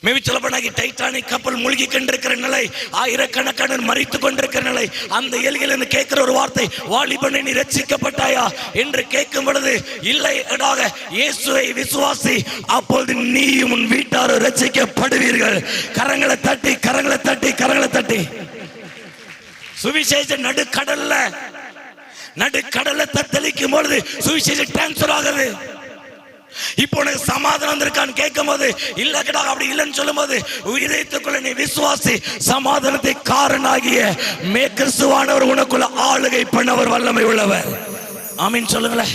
S1: மேபி சொல்லப்படாகி டைட்டானிக் கப்பல் மூழ்கி கொண்டிருக்கிற நிலை, ஆயிரக்கணக்கான மறித்து கொண்டிருக்கிற நிலை, அந்த எல்கையில் கேட்கிற ஒரு வார்த்தை, வாலிபனை நீ ரட்சிக்கப்பட்டாயா என்று கேட்கும் பொழுது, இல்லை இயேசுவை விசுவாசி, அப்பொழுது நீயும் உன் வீட்டாரும் ரட்சிக்கப்படுவீர்கள். கரங்களை தட்டி கரங்களை தட்டி கரங்களை தட்டி. சுவிசேஷம் நடுக்கடல்ல தத்தளிக்கும் பொழுது சுவிசேஷம் டிரான்ஸ்பர் ஆகுது. இப்போ உனக்கு சமாதானம் இருக்கான்னு கேட்கும் போது இல்ல கிடா அப்படி இல்லைன்னு சொல்லும் போது இதயத்துக்குள்ள நீ விசுவாசி, சமாதானத்தை காரணாகிய கிறிஸ்துவானவர் உனக்குள்ள ஆளுகை பண்ணவர் வல்லமை உள்ளவர். ஆமீன் சொல்லுங்களேன்.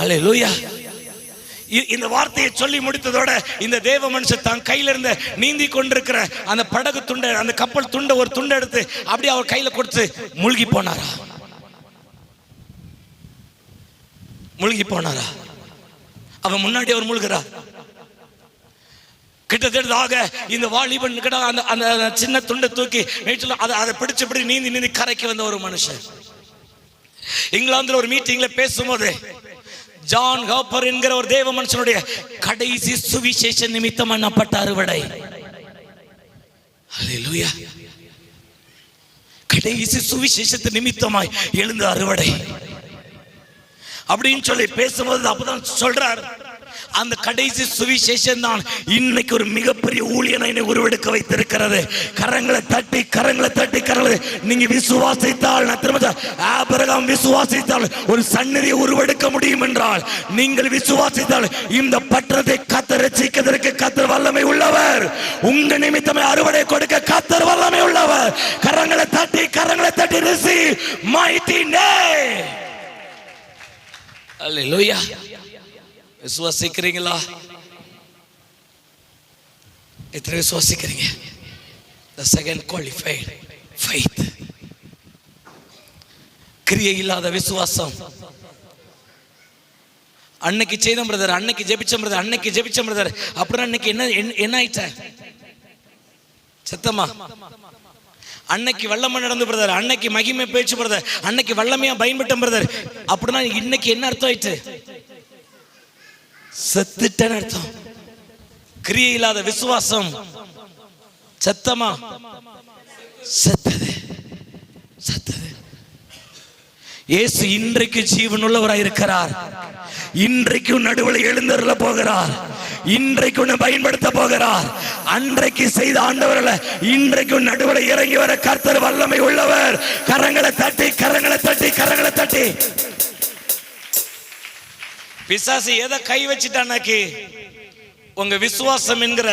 S1: அல்லேலூயா. இந்த வார்த்தையை சொல்லி முடித்ததோட இந்த தேவ மனுஷன் தான் கையில இருந்த நீந்தி கொண்டிருக்கிற அந்த படகு துண்டை, அந்த கப்பல் துண்டை ஒரு துண்டை எடுத்து அப்படியே அவர் கையில கொடுத்து மூழ்கி போனாரா? அவன் முன்னாடி அவர் மூழ்கிறார். கிட்டத்தட்ட இந்த வாலிபன் அந்த சின்ன துண்டை தூக்கி அதை பிடிச்சபடி நீந்தி நீந்தி கரைக்கு வந்த ஒரு மனுஷன். இங்கிலாந்துல ஒரு மீட்டிங்ல பேசும்போது ஜான் ஹாப்பர் என்கிற ஒரு தேவ மனுஷனுடைய கடைசி சுவிசேஷ நிமித்தம் பண்ணப்பட்ட அறுவடை. அல்லேலூயா. கடைசி சுவிசேஷத்து நிமித்தமாய் எழுந்த அறுவடை அப்படின்னு சொல்லி பேசும்போது அப்பதான் சொல்றார், அந்த கடைசி சுவிசேஷம் தான் இன்னைக்கு ஒரு மிகப்பெரிய ஊழியனை உருவெடுக்க வைத்திருக்கிறது. கரங்களை தட்டி கரங்களை தட்டி கரங்களை நீங்க விசுவாசித்தால், நான் திரும்ப ஆபிரகாம் விசுவாசித்தால் ஒரு சந்நிதியை உருவெடுக்க முடியும் என்றால், நீங்கள் விசுவாசித்தால் இந்த பட்டணத்தை கர்த்தர் ரட்சிக்கிறதற்கு கர்த்தர் வல்லமை உள்ளவர். உங்க நிமித்தமே அறுவடை கொடுக்க கர்த்தர் வல்லமை உள்ளவர். கரங்களை தட்டி receive mighty name. அல்லேலூயா. விசுவாசிக்கிறீங்களா? எத்தனை விசுவாசிக்கிறீங்க? The second qualified faith. கிரியை இல்லாத விசுவாசம். அன்னைக்கு செய்த பிரதர், அன்னைக்கு ஜெபிச்ச பிரதர், அப்புறம் அன்னைக்கு என்ன ஆயிட்ட? சத்தமா? அன்னைக்கு வல்லமை நடந்து பிரதர், அன்னைக்கு மகிமை பேச்சு பிரதர், அன்னைக்கு வல்லமையா பயன்பட்ட பிரதர், அப்படின்னா இன்னைக்கு என்ன அர்த்தம் ஆயிட்டு? செத்துட்டேன்னு அர்த்தம். கிரியை இல்லாத விசுவாசம் சத்தமா? செத்தது. இயேசு இன்றைக்கு ஜீவனுள்ளவராய் இருக்கிறார். இன்றைக்கும் நடுவில் எழுந்தருள போகிறார். இன்றைக்கு உன்னை பயன்படுத்த போகிறார். அன்றைக்கு செய்த ஆண்டவர்களை இன்றைக்கும் நடுவில் இறங்கி வர கர்த்தர் வல்லமை உள்ளவர். கரங்களை தட்டி கரங்களை தட்டி கரங்களை தட்டி. பிசாசு எதை கை வச்சிட்டானாக்கி உங்க விசுவாசம் என்கிற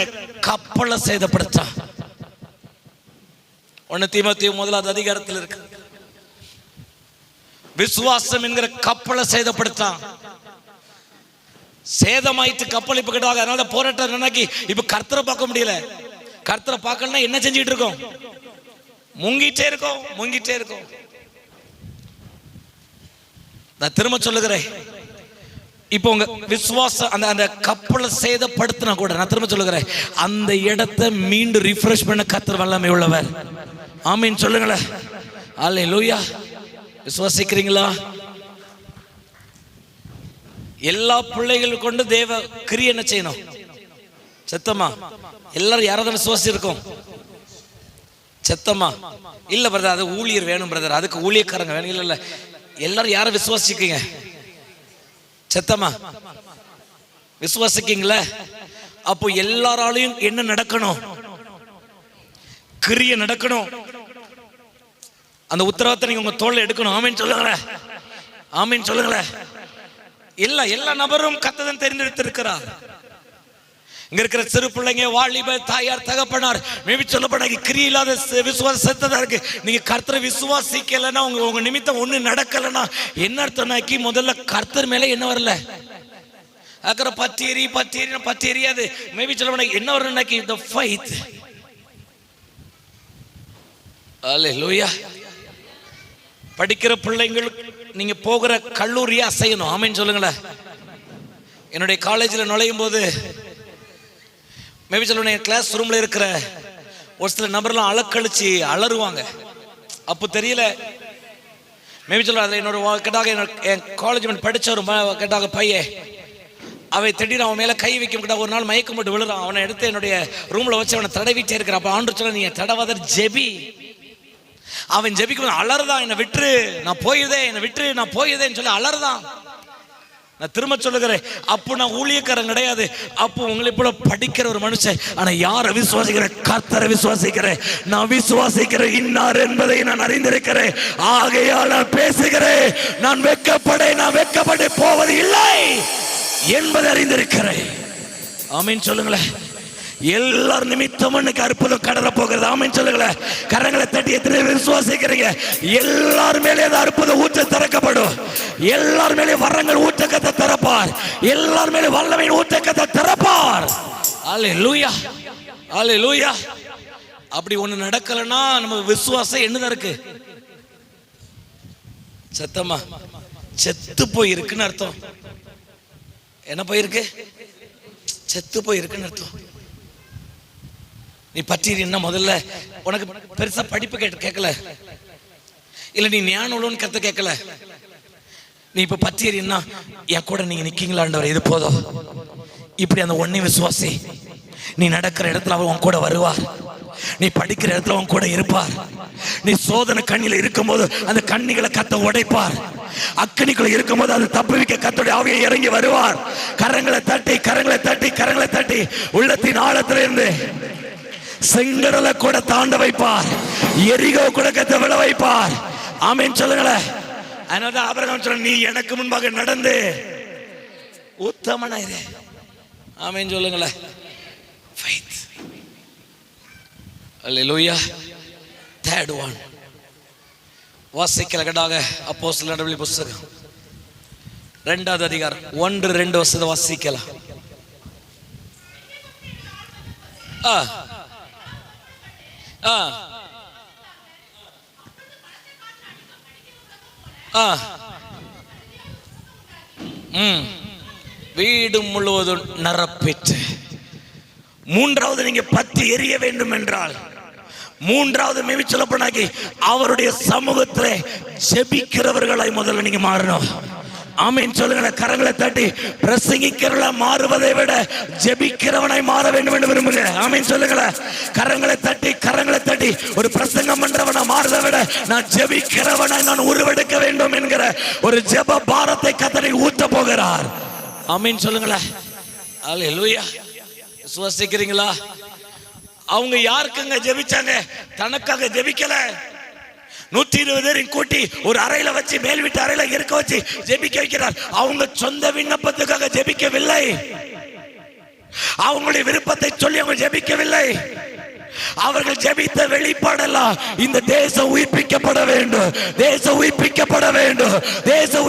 S1: கப்பலை சேதப்படுத்தான். 1 தீமோத்தேயு 1 அதிகாரத்தில் இருக்கு. விசுவாசம் என்கிற கப்பலை சேதப்படுத்தான். சேதமாயிட்டு கப்பல் இப்ப கிட்ட. அதனால போராட்டம் நினைக்கி இப்ப கர்த்தரை பார்க்க முடியல. கர்த்தரை பார்க்கணும்னா என்ன செஞ்சிட்டு இருக்கோம்? முங்கிட்டே இருக்கோம். நான் திரும்ப சொல்லுகிறேன், இப்போ உங்க விசுவாசம் அந்த கப்பலை சேதப்படுத்தினா கூட, நான் திரும்ப சொல்லுகிறேன், அந்த இடத்தை மீண்டும் ரிஃப்ரெஷ் பண்ண கர்த்தர் வல்லமை உள்ளவர். ஆமீன் சொல்லுங்களேன். அல்லேலூயா. விசுவாசிக்கிறீங்களா? எல்லா பிள்ளைகளும் கொண்டு தேவ கிரியை என்ன செய்யணும்? சத்தமா? எல்லாரும் யாராவது விசுவாசி இருக்கும்? சத்தமா? இல்ல பிரதர், அது ஊழியர் வேணும் பிரதர், அதுக்கு ஊழியக்காரங்க வேணும். இல்ல எல்லாரும் யாரை விசுவாசிக்கீங்க? சத்தமா? விசுவாசிக்கீங்களா? அப்போ எல்லாராலையும் என்ன நடக்கணும்? கிரியை நடக்கணும். அந்த உத்தரவாதத்தை நீங்க உங்க தோல்ல எடுக்கணும். ஆமீன் சொல்லுங்களேன். ஆமீன் சொல்லுங்களேன். எல்லா நபரும் கர்த்தர் தெரிந்தெடுத்திருக்கிறார். இங்க இருக்கிற சிறு பிள்ளைங்க, வாலிப தாயார், தகப்பனார், மேபி சொல்லப்படாது கிரியை இல்லாத விசுவாசம் செத்ததா இருக்கு. நீங்க கர்த்தரை விசுவாசிக்கலைன்னா, உங்க நிமித்தம் ஒண்ணு நடக்கலைன்னா என்ன அர்த்தம்னாக்கி முதல்ல கர்த்தர் மேல என்ன வரல? அக்கறை பற்றி எரியாது. மேபி சொல்ல என்ன ஒரு இன்னைக்கு the faith. அல்லேலூயா. படிக்கிற பிள்ளைங்கள் நீங்க போகிற கல்லூரியை அசையணும். ஆமென் சொல்லுங்களேன். என்னுடைய காலேஜில் நுழையும் போது மேபி சொல்லுவேன், என் கிளாஸ் ரூம்ல இருக்கிற ஒரு சில நபர்லாம் அலக்கழிச்சு அலறுவாங்க. அப்போ தெரியல. மேபி சொல்ல அதில் என்னோட கேட்டாக என் காலேஜ் படித்த ஒரு கேட்டாக பையன் அவை திடீர்னு அவன் மேலே கை வைக்க கிட்ட ஒரு நாள் மயக்கம் போட்டு விழுறான். அவனை எடுத்து என்னுடைய ரூம்ல வச்சு அவனை தடவிட்டே இருக்கிறான். அப்போ ஆண்டு சொல்ல, நீ தடவாதர் ஜெபி. அவன் ஜெபிக்கும் அலறுதான், என்னை விட்டுரு நான் போயுதேன்னு சொல்லி அலறுதான். நான் திரும்ப சொல்லுகிறேன், அப்போ நான் ஊழியக்காரன் கிடையாது. அப்போ உங்களை போல படிக்கிற ஒரு மனுஷன். ஆனா யாரை விசுவாசிக்கிறேன்? கர்த்தரை விசுவாசிக்கிறேன். நான் விசுவாசிக்கிறேன் இன்னார் என்பதை நான் அறிந்திருக்கிறேன். ஆகையால் நான் பேசுகிறேன். நான் வெட்கப்பட்டு போவது இல்லை என்பதை அறிந்திருக்கிறேன். ஆமென் சொல்லுங்களேன். எல்லார் நிமித்தமும் இன்னைக்கு அற்புதம் கடற போகிறது. ஆமென் சொல்லுங்களேன். கரங்களை தட்டி எத்தனை விசுவாசிக்கிறீங்க? எல்லார் மேலே அற்புதம் ஊற்ற திறக்கப்படும். எல்லார் மேலே வரங்கள் ஊற்றக்கத்தை திறப்பார். எல்லார் மேலே வல்லமையின் ஊற்றக்கத்தை திறப்பார். அல்லேலூயா, அல்லேலூயா. அப்படி ஒண்ணு நடக்கலன்னா நம்ம விசுவாசம் என்னதான் இருக்கு? சத்தமா செத்து போய் இருக்குன்னு அர்த்தம். என்ன போயிருக்கு? செத்து போய் இருக்குன்னு அர்த்தம். நீ பற்றினா முதல்ல உனக்கு பெருசா படிப்பு கேட்கல, இல்ல நீ ஞானம் உள்ளவன்னு கருத்து கேட்கல. நீ இப்ப பற்றினா என் கூட நீங்க நிக்கீங்களாண்டவர், இது போதும். இப்படி அந்த ஒன்னே விசுவாசி. நீ நடக்கிற இடத்துல அவர் உன் கூட வருவார். நீ படிக்கிற இடத்துல உன் கூட இருப்பார். நீ சோதனை கண்ணில இருக்கும் போது அந்த கண்ணிகளை கத்த உடைப்பார். அக்கனிக்குள்ள இருக்கும் போது அது தப்புவிக்க கத்தோடைய ஆவியை இறங்கி வருவார். கரங்களை தட்டி உள்ளத்தின் ஆழத்திலிருந்து செங்கடலை கூட தாண்ட வைப்பார். எரிகோ கூட கத்த விழ வைப்பார். ஆமென் சொல்லுங்களேன். அதனால ஆபிரகாம் சொல்ல, நீ எனக்கு முன்பாக நடந்து உத்தமனாயிரு. ஆமென் சொல்லுங்களேன். faith. அல்லேலூயா. third one வாசிக்கலகடாக அப்போஸ்தலர் நடவடிக்கை புத்தகம் 2வது அதிகாரம் 1-2 வசனம் வாசிக்கலாம். வீடு முழுவதும் நிரப்பிட்டு. மூன்றாவது, நீங்க பற்றி எரிய வேண்டும் என்றால், மூன்றாவது மேவி சொல்லப்படாக்கி அவருடைய சமூகத்திலே ஜெபிக்கிறவர்களாய் முதல்ல நீங்க மாறணும். ஆமென் சொல்லுங்க. கரங்களை தட்டி பிரசங்கிக்கிறவளா மாறுவதை விட ஜெபிக்கிறவனாய் மாற வேண்டும் என்று விரும்புங்க. ஆமென் சொல்லுங்க. கரங்களை தட்டி ஒரு பிரசங்கம் பண்றவனா மாறுவதை விட நான் ஜெபிக்கிறவனாய் நான் உருவெடுக்க வேண்டும் என்கிற ஒரு ஜெப பாரத்தை கர்த்தர் ஊத்த போகிறார். ஆமென் சொல்லுங்களேன். அல்லேலூயா. விசுவாசிக்கிறீங்களா? அவங்க யாருக்குங்க ஜெபிச்சாங்க? தனக்காக ஜெபிக்கல. 120 பேரையும் கூட்டி ஒரு அறையில வச்சு, மேல் வீட்டு அறையில இருக்க வச்சு ஜெபிக்க வைக்கிறார். அவங்க சொந்த விண்ணப்பத்துக்காக ஜெபிக்கவில்லை. அவங்களுடைய விருப்பத்தை சொல்லி அவங்க ஜெபிக்கவில்லை. அவர்கள் ஜெபித்த வெளிப்பாடெல்லாம் இந்த தேசம் உயிர்ப்பிக்கப்பட வேண்டும், தேசம்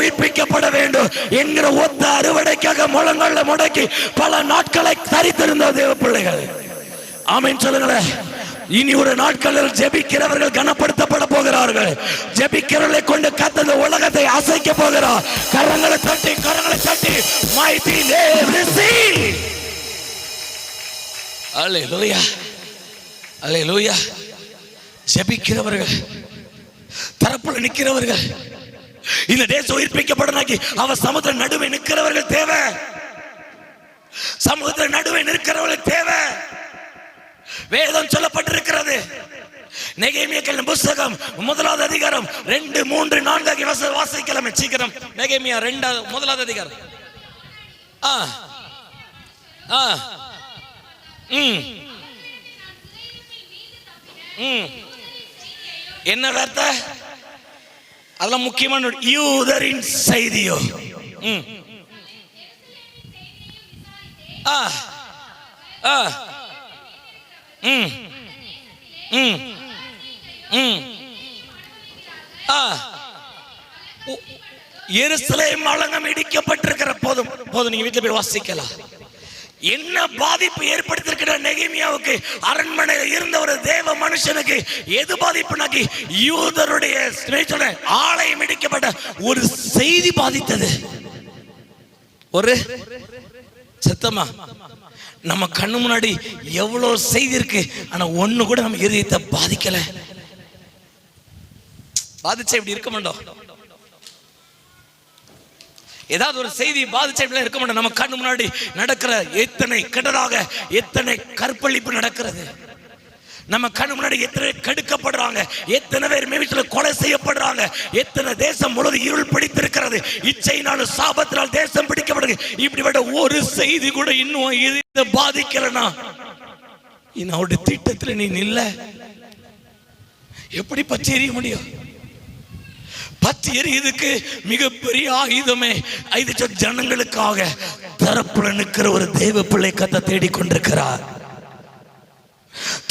S1: உயிர்ப்பிக்கப்பட வேண்டும் என்கிற ஒத்த அறுவடைக்காக முழங்கல்ல முடக்கி பல நாட்களை தரித்திருந்த தேவ பிள்ளைகள். ஆமென் சொல்லுங்களேன். இனி ஒரு நாட்களில் ஜெபிக்கிறவர்கள் கனப்படுத்தப்பட போகிறார்கள். ஜெபிக்கிறவர்களை கொண்டு கர்த்தர் உலகத்தை அசைக்க போகிறார். கரங்களை தட்டி mighty name receive. அல்லேலூயா, அல்லேலூயா. ஜெபிக்கிறவர்கள், தரப்புல நிக்கிறவர்கள், இந்த தேசம் உயிர்ப்பிக்கப்படனாக்கி அவர் சமுத்திர நடுவே நிற்கிறவர்கள் தேவை. சமுத்திர நடுவே நிற்கிறவர்கள் தேவை. வேதம் சொல்லப்பட்டிருக்கிறது. நெகேமியா புத்தகம் 1வது அதிகாரம் 2, 3, 4 வாசிக்கலாம் சீக்கிரம். நெகேமியா 1வது அதிகாரம். என்ன வார்த்தை? அதெல்லாம் முக்கியமான யூதரின் செய்தியோ. எருசலேம் அலங்கம் இடிக்கப்பட்டிருக்கிற போதும் போதும், நீங்க வீட்டுல போய் வாசிக்கலாம். என்ன பாதிப்பு ஏற்படுத்திருக்கிற நெகேமியாவுக்கு, அரண்மனையில் இருந்த ஒரு தேவ மனுஷனுக்கு எது பாதிப்புனாக்கி யூதருடைய ஆலயம் இடிக்கப்பட்ட ஒரு செய்தி பாதித்தது. ஒரு சத்தமா நம்ம கண்ணு முன்னாடி எவ்வளவு செய்தி இருக்கு, ஆனா ஒண்ணு கூட நம்ம இதயத்தை பாதிக்கல. பாதிச்சா இப்படி இருக்க மாட்டோம். ஏதாவது ஒரு செய்தி பாதிச்சா இப்படி இருக்க மாட்டோம். நம்ம கண்ணு முன்னாடி நடக்கிற எத்தனை கெட்டதாக, எத்தனை கற்பழிப்பு நடக்கிறது, நம்ம கண்ணு முன்னாடி எத்தனை கெடுக்கப்படுறாங்க, எத்தனை பேர் மேவித்துல கொலை செய்யப்படுறாங்க, எத்தனை தேசம் முழுவதும் இருள் பிடித்திருக்கிறது, இச்சையினாலும் சாபத்தினால் தேசம் பிடிக்கப்படுது. இப்படிப்பட்ட ஒரு செய்தி கூட இன்னும் இதை பாதிக்கலனா அவருடைய திட்டத்துல நீ நில்ல, எப்படி பற்றி எறிய முடியும்? பற்றி எறியதுக்கு மிகப்பெரிய ஆயுதமே ஜனங்களுக்காக தரப்புல நிற்கிற ஒரு தேவ பிள்ளை கத்த தேடிக்கொண்டிருக்கிறார்.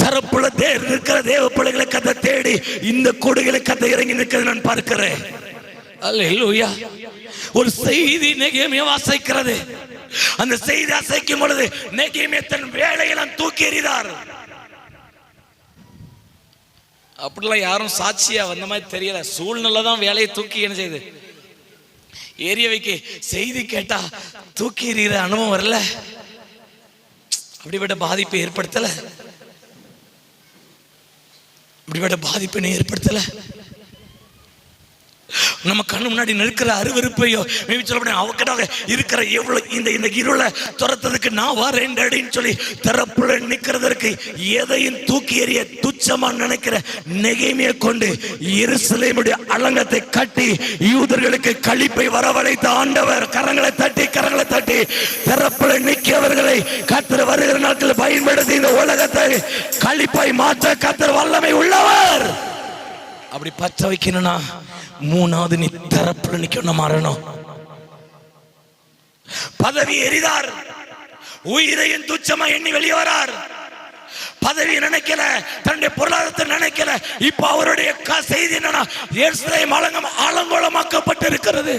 S1: தரப்புல இருக்கிற தேவ பிள்ளைகளை கத்த தேடி இந்த கொடுகளை கத்த இறங்கி நிற்கிறது நான் பார்க்கிறேன். அல்லேலூயா. ஒரு செய்தி நெகேமியா வாசிக்கிறது. அந்த செய்தி அசைக்கும் பொழுது நெகேமியா தன் வேலையெல்லாம் தூக்கி எறிந்தார். அப்படிலாம் யாரும் சாட்சியா வந்த மாதிரி தெரியல. சூழ்நிலை தான் வேலையை தூக்கி என்ன செய்யுது, ஏரிய வைக்க. செய்தி கேட்டா தூக்கி எறிகிற அனுபவம் வரல, அப்படிப்பட்ட பாதிப்பை ஏற்படுத்தல, அப்படிப்பட்ட பாதிப்பை ஏற்படுத்தல. நம்ம கண்ணு முன்னாடி நிற்கிற அருவருப்பையோ அவக்கடாக இருக்கிற எவ்வளவு இந்த இருளை துரத்ததுக்கு நான் வரேன் சொல்லி தரப்புல நிற்கிறதற்கு எதையும் தூக்கி எறிய துச்சமா நினைக்கிற நெகேமியை கொண்டு எருசலேமுடைய அலங்கத்தை கட்டி யூதர்களுக்கு களிப்பை வரவழைத்த ஆண்டவர் கரங்களை தட்டி தரப்புல நிற்கிறவர்களை கர்த்தர் வருகிற நாட்கள் பயன்படுத்தி இந்த உலகத்தை களிப்பை மாற்ற கர்த்தர் வல்லமை உள்ளவர். அப்படி பச்சை வைக்கணும்னா மூணாவது நீ தரப்புல நிக்கணும், மாறணும். பதவி எரிதார், உயிரையும் துச்சமா எண்ணி வெளியே வரார். பதவி நினைக்கல, தன்னுடைய பொருளாதாரத்தை நினைக்கல. இப்ப அவருடைய செய்தி என்னன்னா, எருசலேம் அலங்கம் அலங்கோலமாக்கப்பட்டு இருக்கிறது.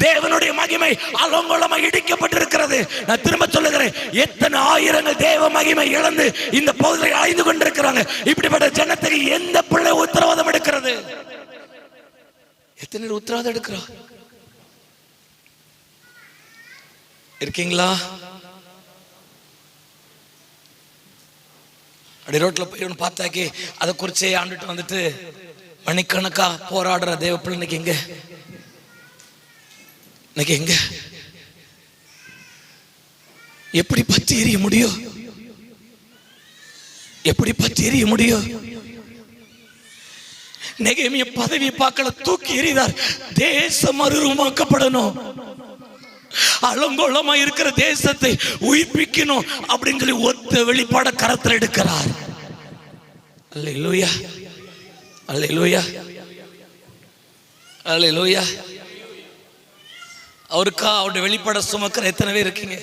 S1: தேவனுடைய மகிமை அலங்கோலமாக இடிக்கப்பட்டிருக்கிறது. நான் திரும்ப சொல்லுகிறேன், எத்தனை ஆயிரங்கள் தேவ மகிமை இழந்து இந்த பகுதியில் அழிந்து கொண்டிருக்கிறாங்க. இப்படிப்பட்ட ஜனத்துக்கு எந்த பிள்ளை உத்தரவாதம் எடுக்கிறது? எத்தனை உத்தரவாதம் எடுக்கிறோம்? இருக்கீங்களா? அப்படி ரோட்ல போய் ஒன்று பார்த்தாக்கி அதை குறிச்சே ஆண்டுட்டு வந்துட்டு மணிக்கணக்கா போராடுற தேவ பிள்ளை இன்னைக்கு எங்க? இன்னைக்கு எங்க? எப்படி பற்றி எறிய முடியும்? எப்படி பற்றி எறிய முடியும்? நெகேமியா பதவி பார்க்கல, தூக்கி எறிதார். தேசம் மறுரூபமாக்கப்படணும், அலங்கோலமா இருக்கிற தேசத்தை உயிர்ப்பிக்கணும் அப்படின்னு சொல்லி ஒத்த வெளிப்பாட கரத்தில் எடுக்கிறார். அல்லேலூயா, அல்லேலூயா, அல்லேலூயா. அவருக்கா அவருடைய வெளிப்பாட சுமக்கிற எத்தனை பேர் இருக்கீங்க?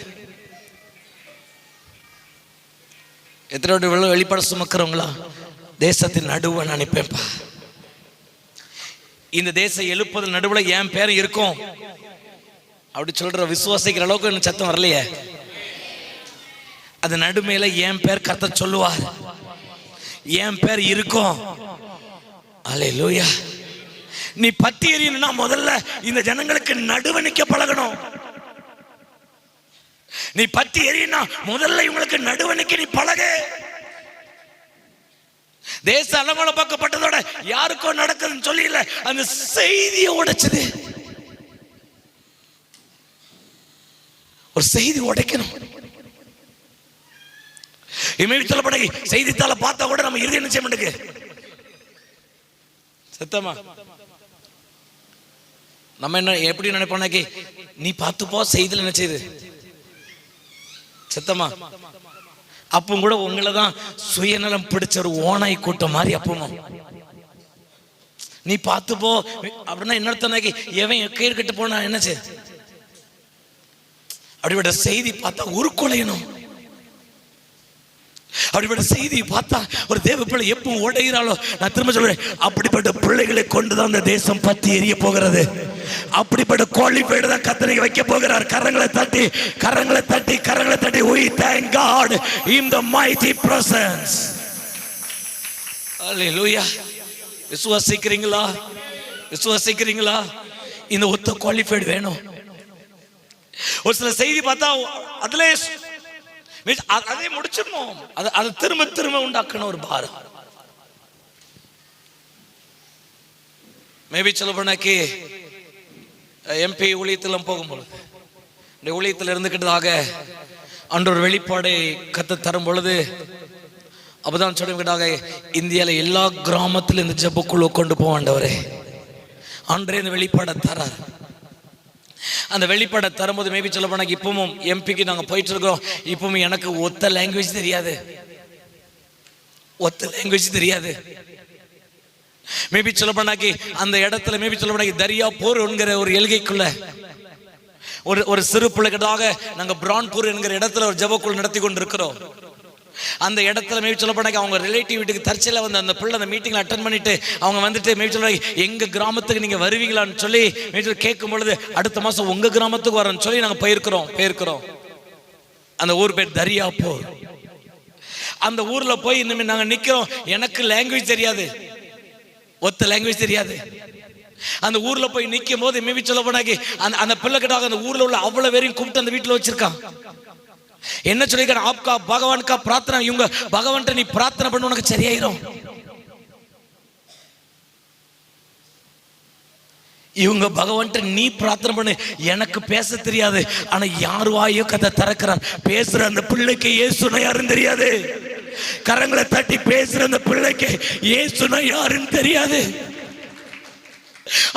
S1: எத்தனை வெளிப்பாட சுமக்கிறவங்களா? தேசத்தின் நடுவை நினைப்பேன்ப்பா, இந்த தேசம் எழுப்பதில் நடுவில் என் பேர் இருக்கும் அப்படி சொல்ற விசுவாசிக்கிற அளவுக்கு எனக்கு சத்தம் வரலையே. அது நடுமையில என் பேர் கர்த்தர் சொல்லுவார், என் பேர் இருக்கும். அல்லேலூயா. நீ பத்தி எறியணும்னா முதல்ல இந்த ஜனங்களுக்கு நடுவே நிக்க பழகணும். நீ பத்தி எறியனா முதல்ல இவங்களுக்கு நடுவே நிக்க நீ பழகு. தேச அலங்கோலமாக்கப்பட்டதோட யாருக்கோ நடக்குதுன்னு சொல்லி இல்ல, அந்த செய்தியை உடைச்சது. ஒரு செய்தி உடைக்கணும். சொல்லப்பட செய்தித்தாள பார்த்தா கூட நம்ம இறுதி என்ன செய்ய மாட்டேங்க சத்தமா. நம்ம என்ன எப்படி நினைப்போம்னாக்கி நீ பார்த்து போ செய்தியில் என்ன செய்யுது சத்தமா. அப்பவும் கூட உங்களை தான் சுயநலம் பிடிச்ச ஒரு ஓனாய் கூட்டம் மாதிரி அப்பவும் நீ பார்த்து போ அப்படின்னா இன்னொருத்தனாக்கி எவன் கீழ் கட்டு போனா என்ன செய்ய அப்படிப்பட்ட செய்தி பார்த்தா உருக்குலையணும். அப்படிப்பட்ட செய்தியை பார்த்தா ஒரு தேவ பிள்ளை எப்போ உடைகிறாளோ, நான் திரும்ப சொல்றேன், அப்படிப்பட்ட பிள்ளைகளை கொண்டுதான் அந்த தேசம் பத்தி எரிய போகிறது. அப்படிப்பட்ட குவாலிஃபைடு தான் கர்த்தர் வைக்க போகிறார். கரங்களை தட்டி கரங்களை தட்டி கரங்களை தட்டி we thank God in the mighty presence. Hallelujah. விசுவாசிக்கிறீங்களா? விசுவாசிக்கிறீங்களா? இந்த ஒத்த குவாலிஃபைடு வேணும். ஒரு சில செய்தி பார்த்தா அதுல அதே முடிச்சிடணும், அதை திரும்ப திரும்ப உண்டாக்கணும் ஒரு பாரம். மேபி சொல்ல போனாக்கி எம்பி ஊழியத்தில் போகும்பொழுது, இந்த ஊழியத்தில் இருந்துக்கிட்டதாக அன்று ஒரு வெளிப்பாடை கத்து தரும் பொழுது அப்பதான் சொல்லிக்கிட்டாங்க, இந்தியாவில் எல்லா கிராமத்திலும் இந்த ஜெபக்குழு கொண்டு போவாண்டவரே அன்றே இந்த வெளிப்பாடை தரார். அந்த வெளிப்பாடை தரும்போது மேபி சொல்ல போனாங்க, இப்பவும் எம்பிக்கு நாங்கள் போயிட்டு இருக்கோம், இப்பவும் எனக்கு ஒத்த லாங்குவேஜ் தெரியாது, ஒத்த லாங்குவேஜ் தெரியாது. மேபி சொல்ல போனாக்கி அந்த இடத்துல மேபி சொல்ல போனாக்கி தரியாப்பூர் என்கிற ஒரு எல்கைக்குள்ள ஒரு சிறு பிள்ளைகளாக நாங்கள் பிரான்பூர் என்கிற இடத்துல ஒரு ஜெபக்குழு நடத்தி கொண்டு இருக்கிறோம். அந்த இடத்துல மேபி சொல்ல போனாக்கி அவங்க ரிலேட்டிவ் வீட்டுக்கு தற்செயலாக வந்து அந்த பிள்ளை அந்த மீட்டிங்ல அட்டன் பண்ணிட்டு அவங்க வந்துட்டு மேபி சொல்ல எங்க கிராமத்துக்கு நீங்க வருவீங்களான்னு சொல்லி மேபி கேட்கும் பொழுது அடுத்த மாசம் உங்க கிராமத்துக்கு வரேன்னு சொல்லி நாங்கள் போயிருக்கிறோம். அந்த ஊர் பேர் தரியாப்பூர். அந்த ஊர்ல போய் இனிமே நாங்க நிக்கிறோம், எனக்கு லாங்குவேஜ் தெரியாது, ஒத்த லாங்குவேஜ் தெரியாது. அந்த ஊர்ல போய் நிற்கும் போது மேபி சொல்ல போனாக்கி அந்த பிள்ளை கிட்ட அந்த ஊர்ல உள்ள அவ்வளவு பேரையும் கூப்பிட்டு அந்த வீட்டுல வச்சிருக்கான். என்ன சொல்லிருக்க, ஆப்கா பகவான் கா பிரார்த்தனை, இவங்க பகவான்கிட்ட நீ பிரார்த்தனை பண்ண உனக்கு சரியாயிரும். இவங்க பகவான்கிட்ட நீ பிரார்த்தனை பண்ணு, எனக்கு பேச தெரியாது, ஆனா யார் வாயோ கதை திறக்கிறார், பேசுற அந்த பிள்ளைக்கு இயேசுனா யாருன்னு தெரியாது. கரங்களை தட்டி பேசுற அந்த பிள்ளைக்கு இயேசுனா யாருன்னு தெரியாது.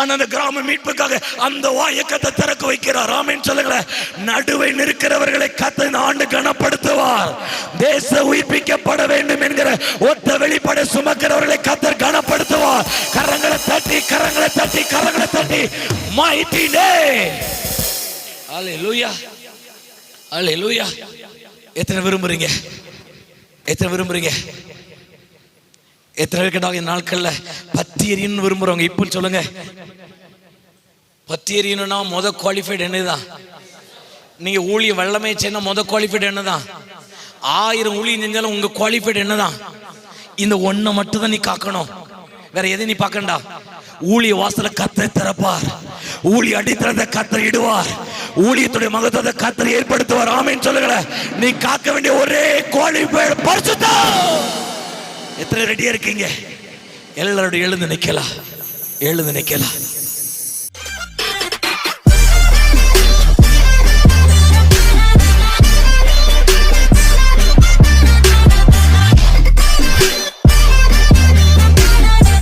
S1: அந்த கிராம மீட்புக்காக அந்த வாயை கத்த திறக்க வைக்கிறார். ஆமென் சொல்லுங்க. நடுவை நிற்கிறவர்களை கத்த இந்த ஆண்டு கனப்படுத்துவார். தேச உயிர்ப்பிக்கப்பட வேண்டும் என்கிற ஒத்த வெளிப்பாடை சுமக்கிறவர்களை கத்தர் கனப்படுத்துவார். கரங்களை தட்டி கரங்களை தட்டி கரங்களை தட்டி mighty name. ஹalleluya ஹalleluya. எத்தனை விரும்புறீங்க? எத்தனை விரும்புறீங்க? எத்தனை பேருக்கு இந்த நாட்கள்ல பத்தி எரியணும்னு விரும்புறவங்க இப்போ சொல்லுங்க. பத்தி எரியணும்னா முத குவாலிஃபைடு என்னதான்? நீங்க ஊழிய வெள்ளமே செய்யணும், முத குவாலிஃபைடு என்னதான்? 1000 ஊழியம் செஞ்சாலும் உங்க குவாலிஃபைடு என்னதான்? இந்த ஒன்றை மட்டும் தான் நீ காக்கணும், வேற எதை நீ பார்க்கண்டா. ஊழிய வாசல கத்தரை திறப்பார், ஊழிய அடித்தளத்தை கத்தர் இடுவார், ஊழியத்துடைய மகத்துவத்தை கத்தர் ஏற்படுத்துவார். ஆமென் சொல்லுங்க. நீ காக்க வேண்டிய ஒரே குவாலிஃபைடு பரிசுத்தம். எத்தனை ரெடியா இருக்கீங்க? எல்லாரோட எழுந்து நிக்கலாம், எழுந்து நிக்கலாம்.